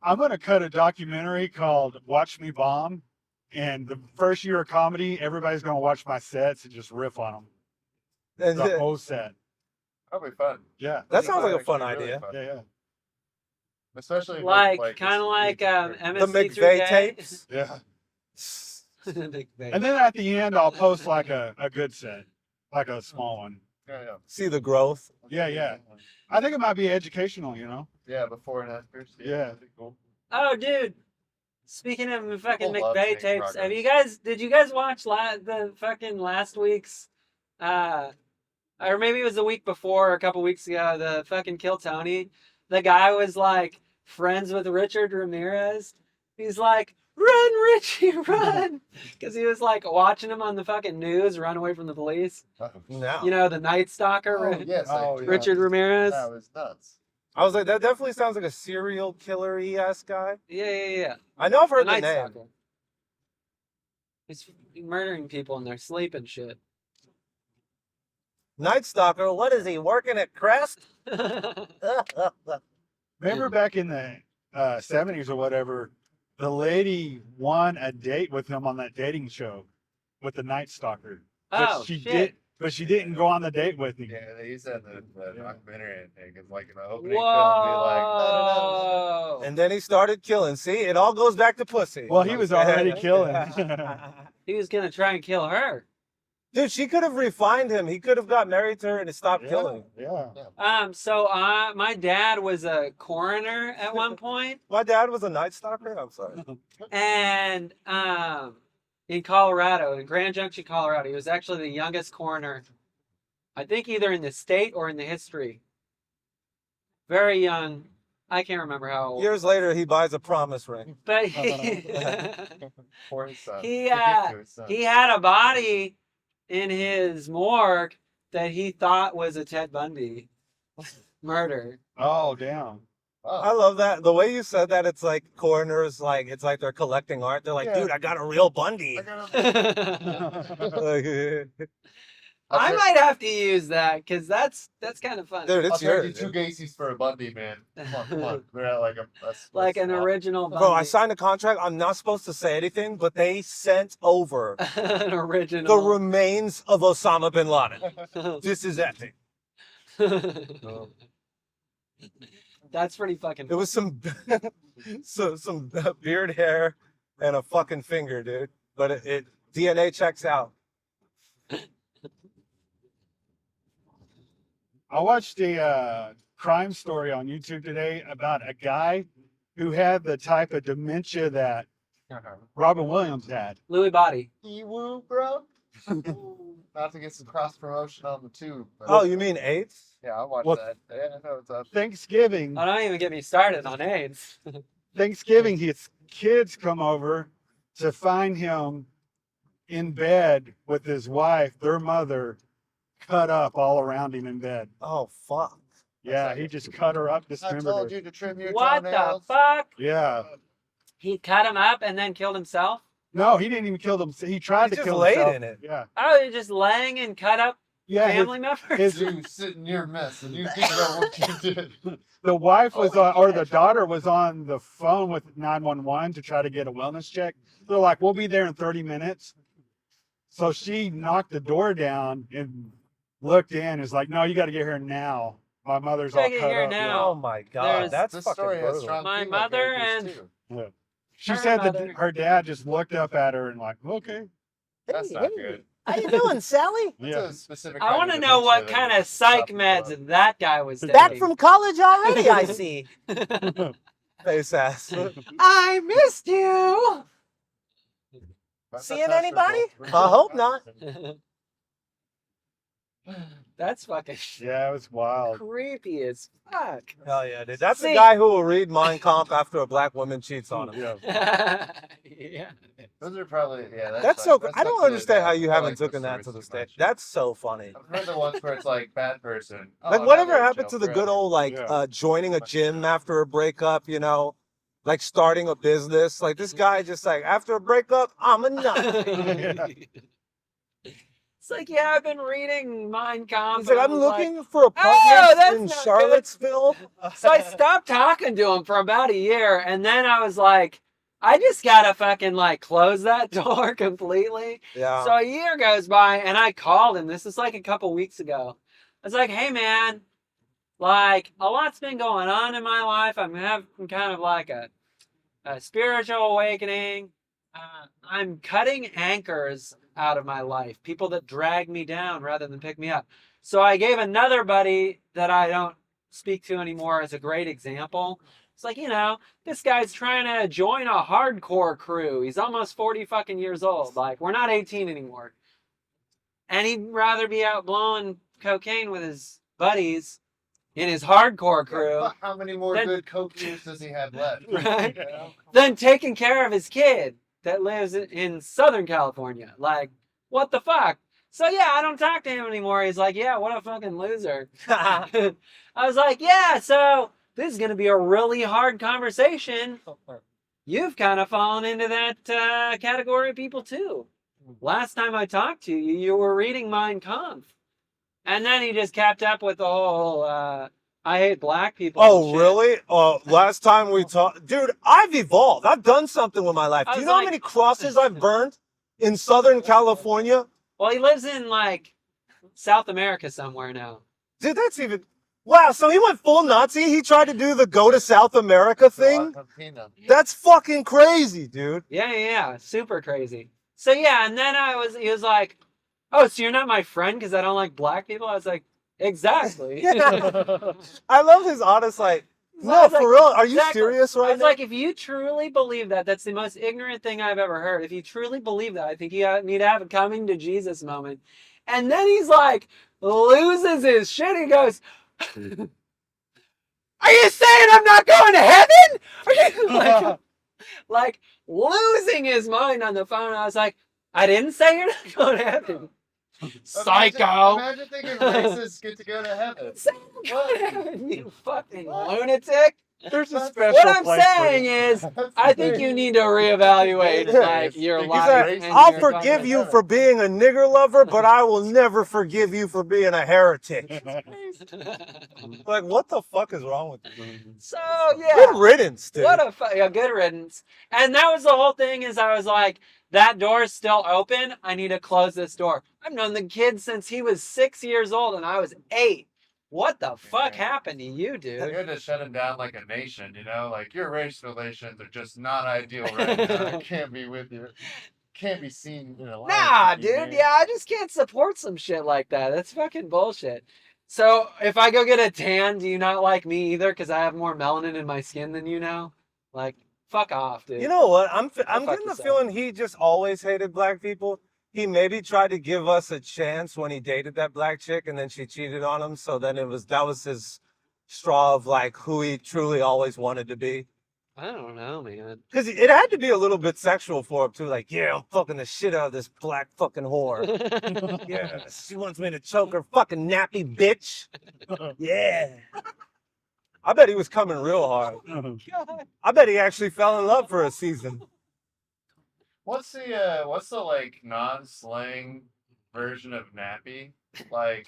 I'm going to cut a documentary called Watch Me Bomb. And the first year of comedy, everybody's going to watch my sets and just riff on them. And The whole set. That'd be fun. Yeah. that sounds like a Actually fun really idea. fun. Yeah. Especially with, Like, this kind of like YouTube The MST3K. McVeigh tapes. Yeah. McVeigh. And then at the end, I'll post like a good set, like a small one. Yeah. See the growth. Yeah. I think it might be educational, Yeah, before and after. Yeah. That'd be cool. Oh, dude. Speaking of fucking People love McVeigh seeing tapes, progress. did you guys watch the fucking last week's, or maybe it was the week before, or a couple weeks ago, the fucking Kill Tony? The guy was like friends with Richard Ramirez. He's like, run, Richie, run. Because he was like watching him on the fucking news, run away from the police. No. You know, the Night Stalker, Oh, yes. Oh, yeah. Richard Ramirez. That was nuts. I was like, that definitely sounds like a serial killer-y ass guy. Yeah. I know I've heard the Night name. Stalker. He's murdering people in their sleep and shit. Night Stalker, what is he, working at Crest? Remember back in the 70s or whatever, the lady won a date with him on that dating show with the Night Stalker. But Oh, she shit. but she didn't go on the date with him. Yeah, they used that in the documentary, I think. It's like in the opening film, be like, Whoa. And then he started killing. See, it all goes back to pussy. Well, he was already killing. He was gonna try and kill her. Dude, she could have refined him. He could have got married to her and stopped killing. Yeah. So my dad was a coroner at one point, My dad was a night stalker. I'm sorry. and in Colorado, in Grand Junction, Colorado, he was actually the youngest coroner, I think, either in the state or in the history. Very young. I can't remember how old. Years later, he buys a promise ring. But for his son. he To his son. he had a body in his morgue that he thought was a Ted Bundy murder. Oh, damn. I love that. The way you said that, it's like coroners, like it's like they're collecting art. They're like, Yeah. dude, I got a real Bundy. I got I Like, might have to use that because that's kind of fun. dude, I'll it's trade you yours. 2 Gacy's for a Bundy, man. Come on. We're at like a Like an swap. original Bundy. Bro, I signed a contract. I'm not supposed to say anything, but they sent over an the original. remains of Osama bin Laden. This is epic. That's pretty fucking. It was some some beard hair and a fucking finger, dude. But it DNA checks out. I watched a crime story on YouTube today about a guy who had the type of dementia that Robin Williams had. Louis Body. Woo, bro. Not to get some cross promotion on the tube. But Oh, you mean AIDS? yeah, I watched Well- that. Yeah, I know what's up. Thanksgiving, Oh, don't even get me started on AIDS. his kids come over to find him in bed with his wife, their mother, cut up all around him in bed. Oh fuck. Yeah, he just cut her up, I dismembered told her. you to trim your What the toenails. fuck? Yeah. He cut him up and then killed himself? No, he didn't even kill them. He tried He to just kill laid himself. in it. Yeah. Oh, you're just laying and cut up Yeah. family members? his- You sit in your mess and you think about what you did. The wife was on, or the daughter was on the phone with 911 to try to get a wellness check. They're like, we'll be there in 30 minutes. So she knocked the door down and looked in. Is like, no, you got to get here now. My mother's all Gotta get cut here up. now. Oh my god, There's- that's This fucking story has brutal. strong My female mother characters, and- too. She Her said that mother. her dad just looked up at her and like, okay. That's not good. How you doing, Sally? That's Yeah. a specific I kind want to of know what dementia kind that of psych stops meds blood. that guy was taking. Back from college already, I see. Face ass. I missed you. That's Seeing not anybody? sure. I hope not. That's fucking Yeah, it was wild. creepy as fuck. Hell yeah, dude. That's the See- guy who will read Mein Kampf after a black woman cheats on him. Yeah. Yeah. Those are probably That's so. that's I don't really understand bad. how you I haven't like taken those that to stories the too much. stage. That's so funny. I've heard the ones where it's like bad person. Oh, Like now whatever they're in happened jail to the good forever. old like Yeah. joining a gym after a breakup, you know, like starting a business. Like this guy just like after a breakup, I'm a nut. It's like, yeah, I've been reading Mein Kampf. He's like, and I I'm was looking for Oh, apartments that's in not good." Charlottesville. So I stopped talking to him for about a year, and then I was like, I just gotta fucking like close that door completely. Yeah. So a year goes by, and I called him. This is like a couple weeks ago. I was like, hey man, like a lot's been going on in my life. I'm having kind of like a spiritual awakening. I'm cutting anchors out of my life, people that drag me down rather than pick me up. So I gave another buddy that I don't speak to anymore as a great example. It's like, you know, this guy's trying to join a hardcore crew. He's almost 40 fucking years old. Like, we're not 18 anymore. And he'd rather be out blowing cocaine with his buddies in his hardcore crew How many more Then- good coke years does he have left? Right. You know? than taking care of his kid that lives in Southern California. Like, what the fuck? So yeah, I don't talk to him anymore. He's like, yeah, what a fucking loser. I was like, yeah, so this is going to be a really hard conversation. You've kind of fallen into that category of people too. Last time I talked to you, you were reading Mein Kampf. And then he just kept up with the whole, I hate black people. and Oh, shit. really? Last time we talked, dude, I've evolved. I've done something with my life. I Do you was know how like- many crosses I've burned in Southern California? Well, he lives in like South America somewhere now. Dude, that's even. Wow, so he went full Nazi? He tried to do the go to South America thing? Argentina. That's fucking crazy, dude. Yeah, super crazy. So yeah, and then he was like, "Oh, so you're not my friend because I don't like black people?" I was like, "Exactly." Yeah. I love his honest, like, I no, was for like, real, are you exactly. serious I right was now? like, if you truly believe that, that's the most ignorant thing I've ever heard. If you truly believe that, I think you need to have a coming to Jesus moment. And then he's like, loses his shit. He goes, "Are you saying I'm not going to heaven?" Are you like losing his mind on the phone? I was like, "I didn't say you're not going to heaven." Psycho. Imagine thinking racists get to go to heaven. You fucking lunatic. There's a What special What I'm place for saying them. is, I think you need to reevaluate like your He's life. like, He's like, and I'll your forgive fucking- you for being a nigger lover, but I will never forgive you for being a heretic. Like, what the fuck is wrong with you? So yeah, Good riddance, dude. what a good riddance. And that was the whole thing. Is I was like, that door is still open. I need to close this door. I've known the kid since he was 6 years old, and I was 8. What the fuck happened to you, You dude? had to shut him down like a nation, you know? Like, your race relations are just not ideal right now. I can't be with you. Can't be seen in a line. Nah, dude. Yeah, I just can't support some shit like that. That's fucking bullshit. So if I go get a tan, do you not like me either? Because I have more melanin in my skin than you now. Like, fuck off, dude. You know what? I'm fuck getting the yourself. feeling he just always hated black people. He maybe tried to give us a chance when he dated that black chick, and then she cheated on him. So then that was his straw of like who he truly always wanted to be. I don't know, man. Because it had to be a little bit sexual for him too. Like, yeah, I'm fucking the shit out of this black fucking whore. Yeah, she wants me to choke her fucking nappy bitch. Yeah. I bet he was coming real hard. God. I bet he actually fell in love for a season. What's the like non-slang version of nappy? Like,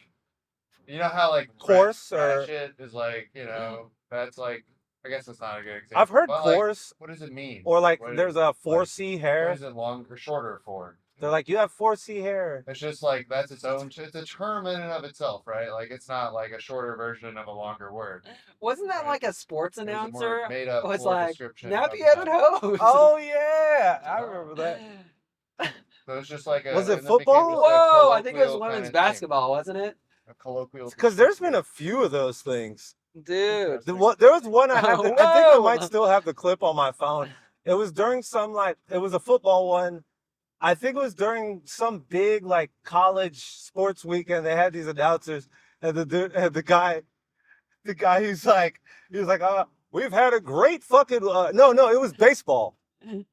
you know how like Coarse or- ratchet is like, you know, that's like, I guess that's not a good example. I've heard but, like, coarse, what does it mean? or like What is- there's a 4C what hair. is it longer, shorter for? They're like, you have 4C hair. It's just like that's its own. It's a term in and of itself, right? Like it's not like a shorter version of a longer word. Wasn't that like a sports There's a more announcer? made-up Was full like, description of nappy-headed that. hose. Oh yeah, I remember that. So it's just like a. Was it and became football? just a Whoa, I think it was colloquial women's kinda thing. basketball, wasn't it? A colloquial. Because there's been a few of those things. Dude. There was one I have. I think I Whoa. might still have the clip on my phone. It was during some like it was a football one. I think it was during some big like college sports weekend. They had these announcers, and the guy he was like, we've had a great fucking no, it was baseball. Damn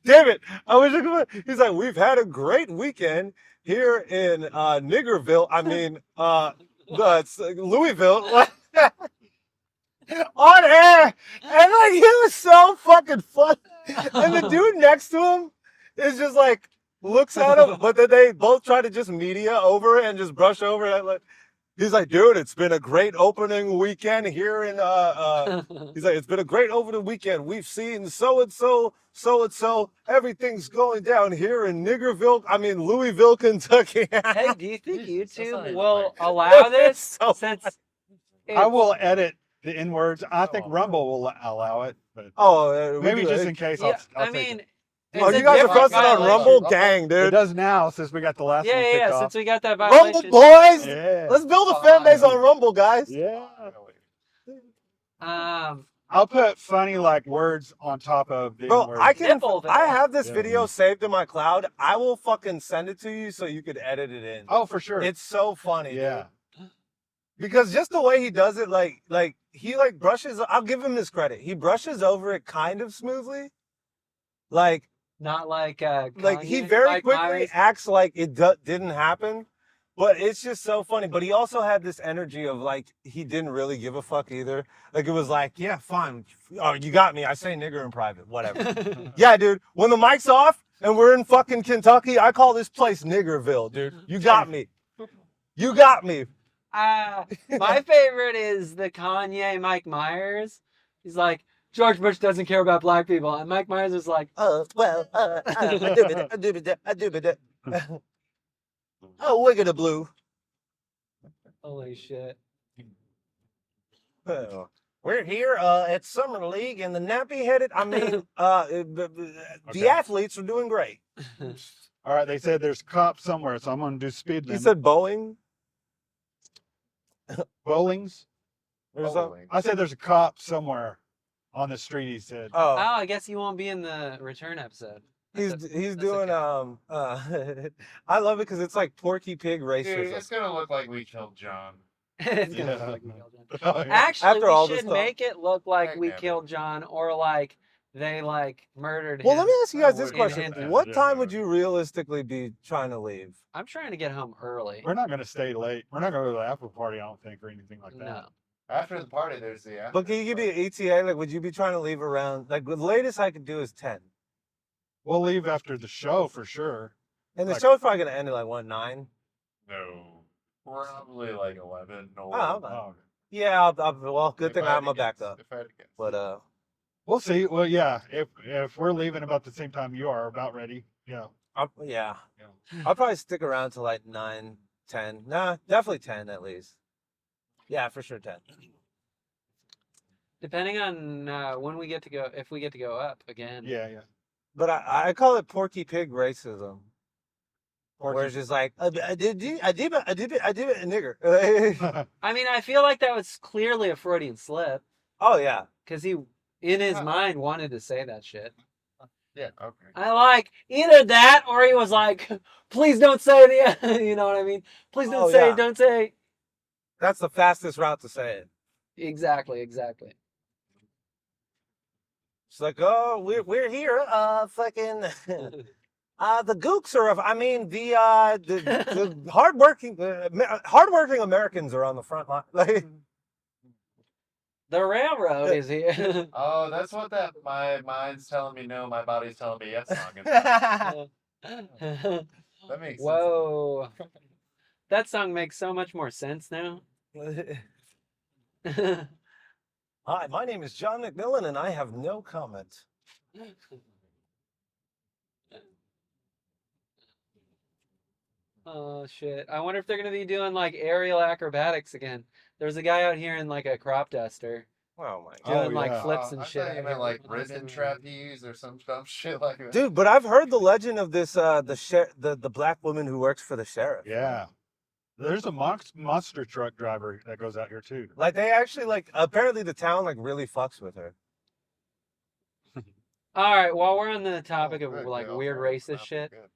it! I wish I could. He's like, we've had a great weekend here in Niggerville. I mean, it's Louisville. On air, and like he was so fucking funny. And the dude next to him is just like looks at him, but then they both try to just media over it and just brush over it. Like, he's like, dude, it's been a great opening weekend here in he's like, it's been a great opening weekend. We've seen so and so. Everything's going down here in Louisville, Kentucky. Hey, do you think That's not YouTube even will like- allow this? So Since I will edit the N words. I think Rumble will allow it, but Oh, maybe just in case. Yeah, I'll I take mean, it. Oh, it's you a guys are different posting on violation. Rumble, gang, It dude. does now since we got the last one kicked Yeah, off. since we got that Rumble violation. boys, Yeah. let's build a fan base on Rumble, guys. Yeah. Um, I'll put funny like words on top of the Bro, N-word. Nipple I have this Yeah. video saved in my cloud. I will fucking send it to you so you could edit it in. Oh, for sure. It's so funny, yeah. dude. Because just the way he does it, like he like brushes. I'll give him this credit. He brushes over it kind of smoothly, like not like he Kanye, very Mike quickly Myers. acts like it didn't happen. But it's just so funny. But he also had this energy of like he didn't really give a fuck either. Like it was like, yeah, fine. Oh, you got me. I say nigger in private. Whatever. Yeah, dude. When the mic's off and we're in fucking Kentucky, I call this place Niggerville, dude. You got me. You got me. My favorite is the Kanye Mike Myers. He's like, George Bush doesn't care about black people, and Mike Myers is like, I do it. Oh, wiggity blue. Holy shit. We're here at Summer League, and the nappy-headed, the athletes are doing great. All right, they said there's cops somewhere, so I'm going to do speed You limit. said Boeing? Bowlings? Bowling. I said there's a cop somewhere on the street, he said. Oh, Oh, I guess he won't be in the return episode. he's That's doing, okay. I love it because it's like Porky Pig Dude, racism. it's gonna look like we killed John. It's gonna Yeah. look like we killed John. Oh, yeah. Actually, After all we this should talk. make it look like Heck, we man. killed John, or like they like murdered him. Well, let me ask you guys this In question. Hinton. What time would you realistically be trying to leave? I'm trying to get home early. We're not going to stay late. We're not going to go to the after party, I don't think, or anything like that. No. After the party, there's the after. But can you give me an ETA? Like, would you be trying to leave around, like, the latest I could do is 10. We'll leave after the show for sure. And the Like- show's probably going to end at, like, 1, 9. No. Probably like 11. No. Oh, okay. Oh, Yeah, well, good If thing I I had have my to guess, backup. If I had to guess. But, we'll see. Well, yeah, if we're leaving about the same time you are, about ready. Yeah. yeah. Yeah. I'll probably stick around till, like, 9, 10. Nah, definitely 10 at least. Yeah, for sure 10. Depending on when we get to go, if we get to go up again. Yeah, yeah. But I call it Porky Pig racism. Where it's just like, I did it, nigger. I mean, I feel like that was clearly a Freudian slip Oh, yeah. because he, in his mind, wanted to say that shit. Yeah. Okay. I like either that or he was like, please don't say the, you know what I mean? Please don't Oh, say, yeah. don't say. That's the fastest route to say it. Exactly, exactly. It's like, oh, we're here, fucking, the gooks are, the hardworking Americans are on the front line. Like, The railroad is here. Oh, that's what that my mind's telling me no, my body's telling me yes song is. That makes sense. Whoa. That song makes so much more sense now. Hi, my name is John Mcmillan, and I have no comment. Oh shit. I wonder if they're gonna be doing like aerial acrobatics again. There's a guy out here in like a crop duster Oh my doing god. like yeah. flips and I shit. thought you meant like risen trapeze or some dumb shit like that. Dude, but I've heard the legend of this the black woman who works for the sheriff. Yeah. There's a monster truck driver that goes out here too. Like they actually like apparently the town like really fucks with her. All right, while we're on the topic Oh, of good, like yeah, weird okay, racist well, shit, good.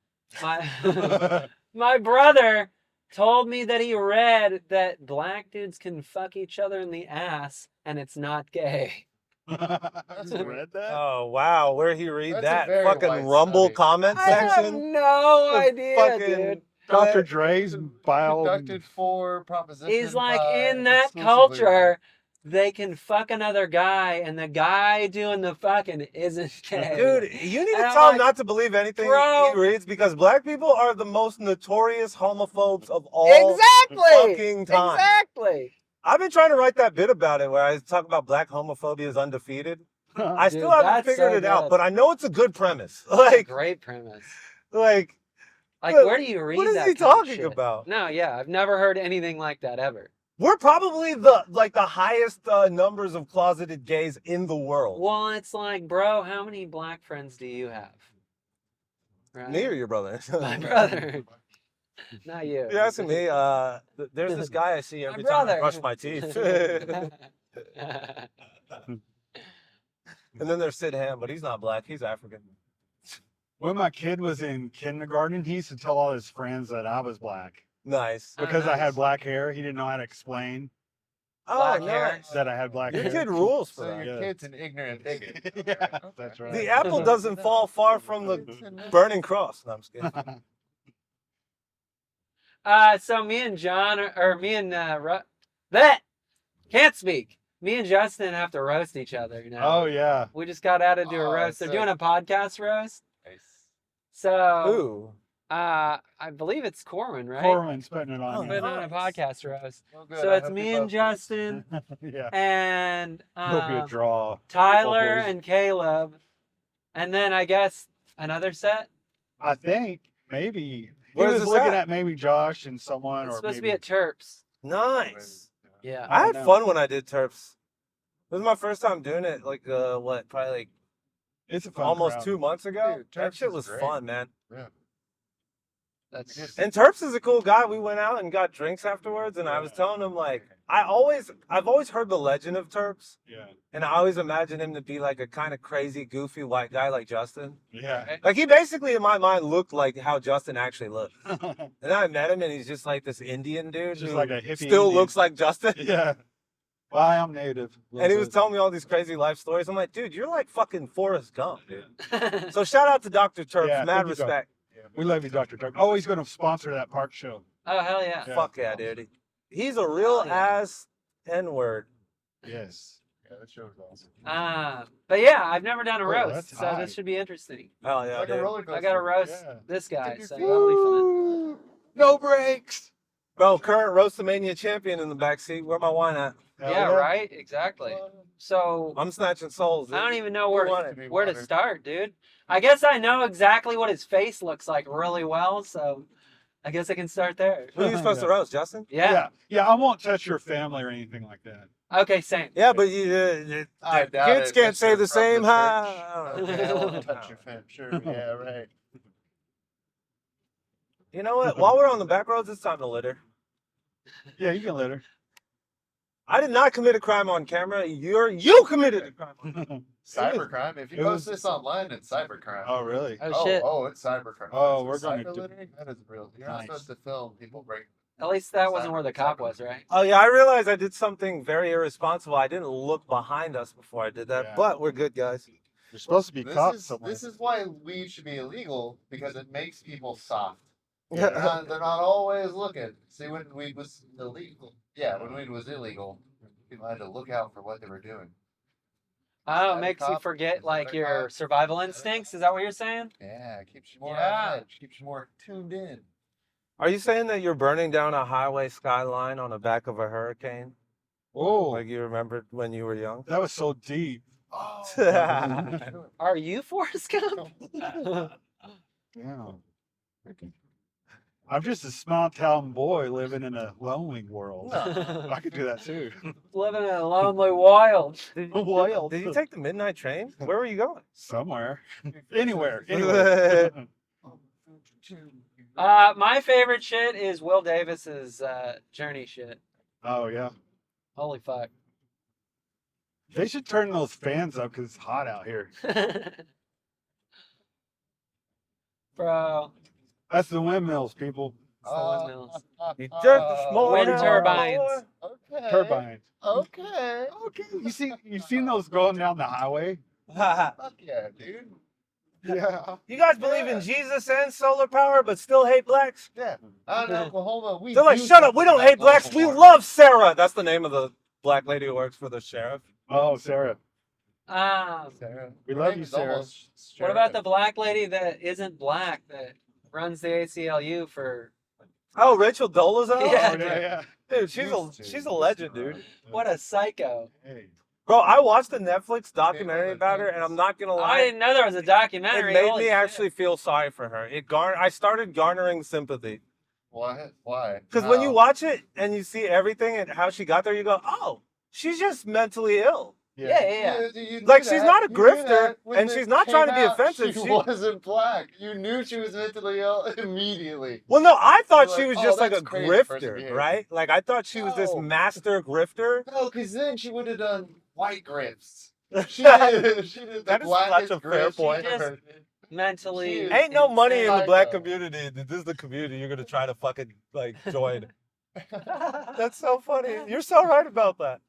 my my brother told me that he read that black dudes can fuck each other in the ass and it's not gay. You read that? Oh wow, where he read That's a that very fucking white Rumble study. comment I have section? no The idea, fucking- dude. Dr. Dre's bio. Conducted for proposition. He's like, by in that exclusively culture, they can fuck another guy, and the guy doing the fucking isn't gay. Dude, you need to And I'm tell him like, not to believe anything bro. he reads because black people are the most notorious homophobes of all Exactly. fucking time. Exactly. I've been trying to write that bit about it where I talk about black homophobia is undefeated. I Dude, still haven't that's figured so it out, good. but I know it's a good premise. Like, Great premise. like, Like, What- where do you read what is that he kind of talking shit? about? No, yeah, I've never heard anything like that ever. we're probably the highest numbers of closeted gays in the world. Well, it's like, bro, how many black friends do you have? Right? Me or your brother? My brother. Not you. You're asking me. There's this guy I see My every time I brother. brush my teeth. And then there's Sid Ham, but he's not black. He's African. When my kid was in kindergarten, he used to tell all his friends that I was black. Nice. Oh, Because I nice. had black hair. He didn't know how to explain Oh, Black hair. nice. that I had black Your hair. kid rules for So that. your Yeah. kid's an ignorant bigot. Yeah, Okay. that's right. The apple doesn't fall far from the burning cross. No, I'm just kidding. So me and John, or me and that can't speak. Me and Justin have to roast each other. You know. Oh, yeah. We just got out to do a Oh, roast. They're sick. doing a podcast roast. Nice. So Who? I believe it's Corwin, right? Corwin's putting it Oh, on. Putting you. on a podcast roast. Well, good. So I it's hope me you and both- Justin Yeah. and It'll be a draw. Tyler boys. and Caleb, and then I guess another set. I think maybe He Where's was this looking at? at maybe Josh and someone, It's or supposed to maybe be at Terps. Nice. Yeah. I had don't know. fun when I did Terps. It was my first time doing it. Like what? Probably like it's a fun almost crowd. 2 months ago. Dude, That Terps shit is was great. fun, man. Yeah. That's And Terps is a cool guy. We went out and got drinks afterwards, and I was telling him like I've always heard the legend of Terps, Yeah, and I always imagined him to be like a kind of crazy, goofy white guy like Justin. yeah. Like he basically, in my mind, looked like how Justin actually looked. And then I met him, and he's just like this Indian dude Just who like a hippie still Indian. looks like Justin. Yeah. Well, I am native. And he was telling me all these crazy life stories. I'm like, dude, you're like fucking Forrest Gump, dude. So shout out to Dr. Terps, Yeah, mad thank you, Doc. respect. We love you, Dr. Tuck. Oh, he's going to sponsor that park show. Oh hell yeah. Yeah. Fuck yeah, dude. He's a real Hell yeah. ass N-word. Yes. Yeah, that show was awesome. But yeah, I've never done a Oh, roast, that's so high. this should be interesting. Hell yeah, Like a dude. roller coaster. I got to roast Yeah. this guy, Dip your so feet. that'll be fun. No breaks. Bro, current Roastamania champion in the backseat. Where my wine at? Hell Yeah, right. Exactly. So I'm snatching souls. I don't even know You where want it to be where to water. start, dude. I guess I know exactly what his face looks like really well, so I guess I can start there. Who are you supposed to Yeah. roast, Justin? Yeah. Yeah, I won't touch your family or anything like that. Okay, same. Yeah, but you, I the doubt kids it, can't Mr. say the from same. the Huh? church. Okay, I won't touch your fam. Sure, yeah, right. You know what? While we're on the back roads, it's time to litter. Yeah, you can let her. I did not commit a crime on camera. You committed a crime on camera. Cybercrime. If you it post was- this online, it's cybercrime. Oh, really? Oh shit. Oh, it's cybercrime. Oh, Is we're it gonna do- cyberlittering? That is real. You're not Nice. supposed to film people break. At least that wasn't where the cop was, right? Oh yeah, I realized I did something very irresponsible. I didn't look behind us before I did that, Yeah. but we're good guys. You're supposed to be caught somewhere. This is why weed should be illegal, because it makes people soft. Yeah. They're not always looking. See, when weed was illegal, when weed was illegal, people had to look out for what they were doing. Oh, it That makes you cop- forget is like that a your cop? survival instincts. Is that what you're saying? Yeah, it keeps you more Yeah. on edge, keeps you more tuned in. Are you saying that you're burning down a highway skyline on the back of a hurricane? Oh, Like you remembered when you were young? that was so deep. Oh, Are you Forrest Gump? Yeah. I'm just a small town boy living in a lonely world. I could do that too. Living in a lonely wild. Wild. Did you take the midnight train? Where were you going? Somewhere. Anywhere. Anywhere. My favorite shit is Will Davis's Journey shit. Oh, yeah. Holy fuck. They should turn those fans up because it's hot out here. Bro. That's the windmills, people. It's the windmills. You jerk the small Wind town turbines. boy. Okay. Turbines. Okay. Okay. You seen those going down the highway? Fuck yeah, dude. Yeah. You guys believe in Jesus and solar power, but still hate blacks? Yeah. Out in Oklahoma, we They're like, do shut up, we don't something hate blacks, about we global love Sarah. That's the name of the black lady who works for the sheriff. Oh, Sarah. warming. Sarah. We Her love name you, is Sarah. almost What about Sheriff. the black lady that isn't black that runs the ACLU for Oh, Rachel Doleza? Yeah. Oh, yeah. Dude, she's a legend, dude. what a psycho. Hey. Bro, I watched the Netflix documentary about her, and I'm not gonna I lie, didn't know there was a it documentary. made Holy me shit. actually feel sorry for her. I started garnering sympathy. Why? Why? Because when you How? watch it and you see everything and how she got there, you go, oh, she's just mentally ill. Yeah. You knew Like, she's that. not a You knew grifter, that when and it she's not came trying to be out, offensive. She She- wasn't black. You knew she was mentally ill immediately. Well, no, I thought You're she like, was oh, just like a that's crazy person grifter, behavior. right? Like, I thought she was this No. master grifter. No, because then she would have done white grifts. She did the That is blackest such a fair grift she point. ever did. Mentally. She is Ain't no money in the black psycho. community. This is the community you're gonna try to fucking like join. That's so funny. You're so right about that.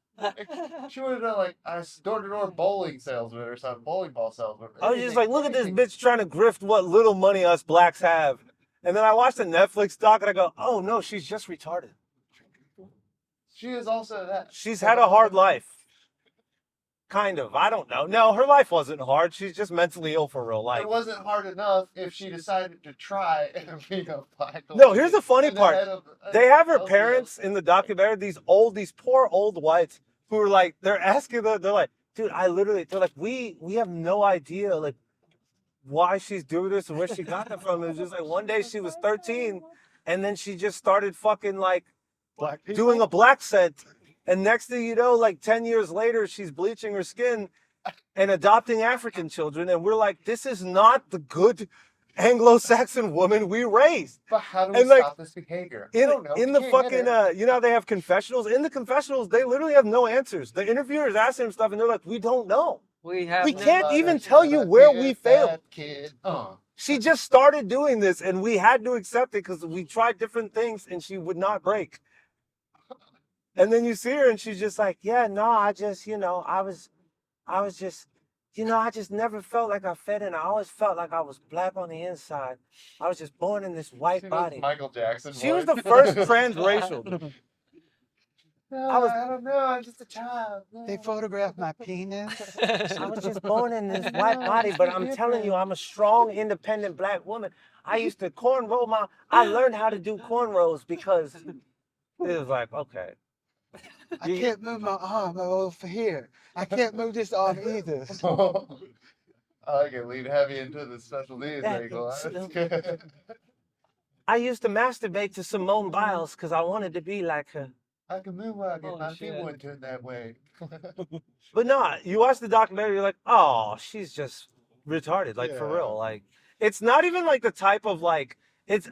She would have done like a door-to-door bowling salesman or something, bowling ball salesman. I was just like, look at this Anything. bitch trying to grift what little money us blacks have. And then I watched the Netflix doc and I go, oh no, she's just retarded. She is also that. She's had a hard life. Kind of. I don't know. No, her life wasn't hard. She's just mentally ill for real life. It wasn't hard enough if she decided to try and be a black. No, here's the funny in the part. head of- They have her of the- parents in the documentary, these poor old whites who are like, they're asking, they're like, dude, they're like, we have no idea. Like, why she's doing this and where she got that from. It was just like one day she was 13 and then she just started fucking like Black people. doing a black scent. And next thing you know, like 10 years later, she's bleaching her skin and adopting African children. And we're like, this is not the good Anglo-Saxon woman we raised. But how do we And, like, stop this behavior? I In, don't know. in We the can't fucking, get it. you know how they have confessionals? In the confessionals, they literally have no answers. The interviewers ask them stuff and they're like, we don't know. We have We no- can't even tell you where we failed. That kid. She just started doing this and we had to accept it because we tried different things and she would not break. And then you see her and she's just like, yeah, no, I just, you know, I was just, you know, I just never felt like I fit in. I always felt like I was black on the inside. I was just born in this white She does body. Michael Jackson. She was voice. the first transracial. No, I was- I don't know. I'm just a child. They photographed my penis. I was just born in this white body, but I'm telling you, I'm a strong, independent black woman. I used to cornrow I learned how to do cornrows because it was like, okay. I can't move my arm over here. I can't move this arm either. I like it. Lean heavy into the special needs Yeah, angle. it's- That's good. I used to masturbate to Simone Biles because I wanted to be like her. I can moonwalk if Holy my feet shit. wouldn't turn that way. But no, you watch the documentary, you're like, oh, she's just retarded, like for Yeah. real. Like, it's not even like the type of like,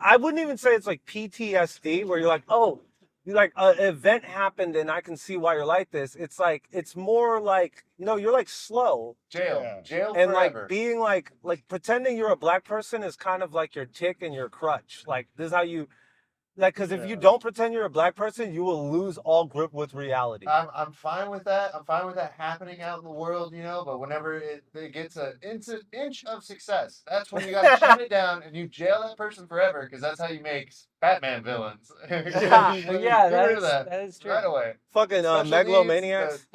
I wouldn't even say it's like PTSD where you're like, oh, like an event happened and I can see why you're like this. It's like, it's more like, you know, you're like slow. Jail. Yeah. Jail And forever. like being like pretending you're a black person is kind of like your tick and your crutch. Like this is how you, like, because if you Yeah. don't pretend you're a black person, you will lose all grip with reality. I'm fine with that. I'm fine with that happening out in the world, you know. But whenever it gets an inch of success, that's when you gotta shut it down and you jail that person forever, because that's how you make Batman villains. Yeah, yeah, Get rid of that is true. right away. Fucking Special needs, megalomaniacs.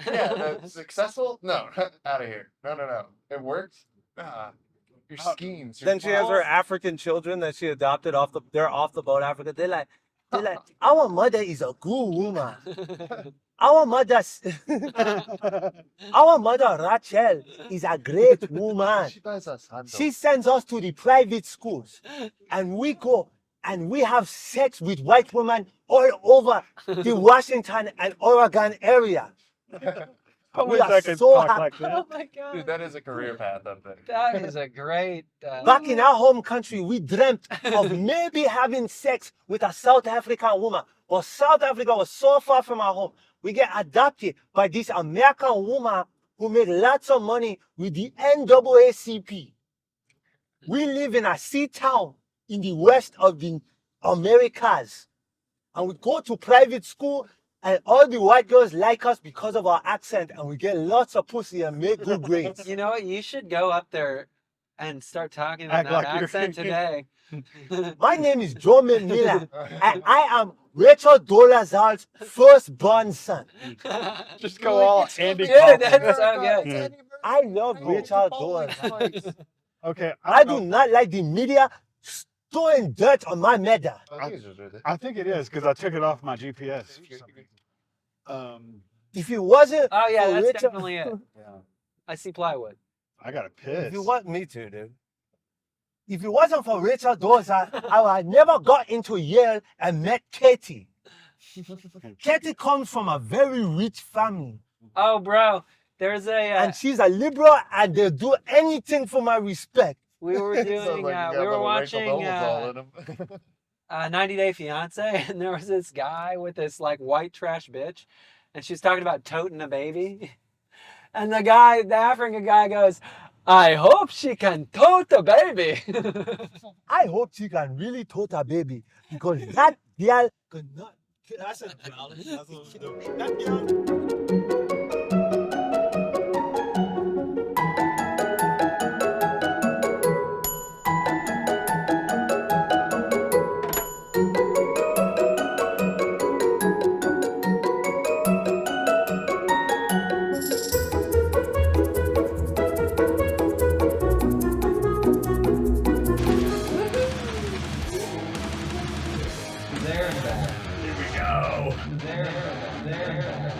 the successful? No, out of here. No. It works. Your schemes. Your Then she has her plans. African children that she adopted they're off the boat Africa. They're like, our mother is a good woman. Our mother, our mother Rachel is a great woman. She buys us hot She sends us to the private schools and we go and we have sex with white women all over the Washington and Oregon area. I We wish are I could so talk happy. like that. Oh my god. Dude, that is a career path up there. That is a great. Back in our home country, we dreamt of maybe having sex with a South African woman. But South Africa was so far from our home. We get adopted by this American woman who made lots of money with the NAACP. We live in a sea town in the west of the Americas. And we go to private school and all the white girls like us because of our accent and we get lots of pussy and make good grades. You know what? You should go up there and start talking in Act that like you're- accent today. My name is Joe Mcmillan, and I am Rachel Doleza's firstborn son. Just go all Andy Dude, Kaufman. that's so good. I love Rachel Doleza. Okay, I don't do know. not like the media throwing dirt on my medal. I think it is because I took it off my GPS. for some reason. If it wasn't Oh yeah, for that's Rachel, definitely it. Yeah, I see plywood. I got to piss. if it was me too, dude. If it wasn't for Rachel Doleza, I would have never got into Yale and met Katie. Katie comes from a very rich family, Oh, bro, there's a. and she's a liberal, and they'll do anything for my respect. We were doing. We were watching 90 Day Fiance, and there was this guy with this like white trash bitch, and she's talking about toting a baby, and the African guy goes, "I hope she can tote a baby." I hope she can really tote a baby because that girl cannot. That's a that girl. There and back. Here we go. There and back.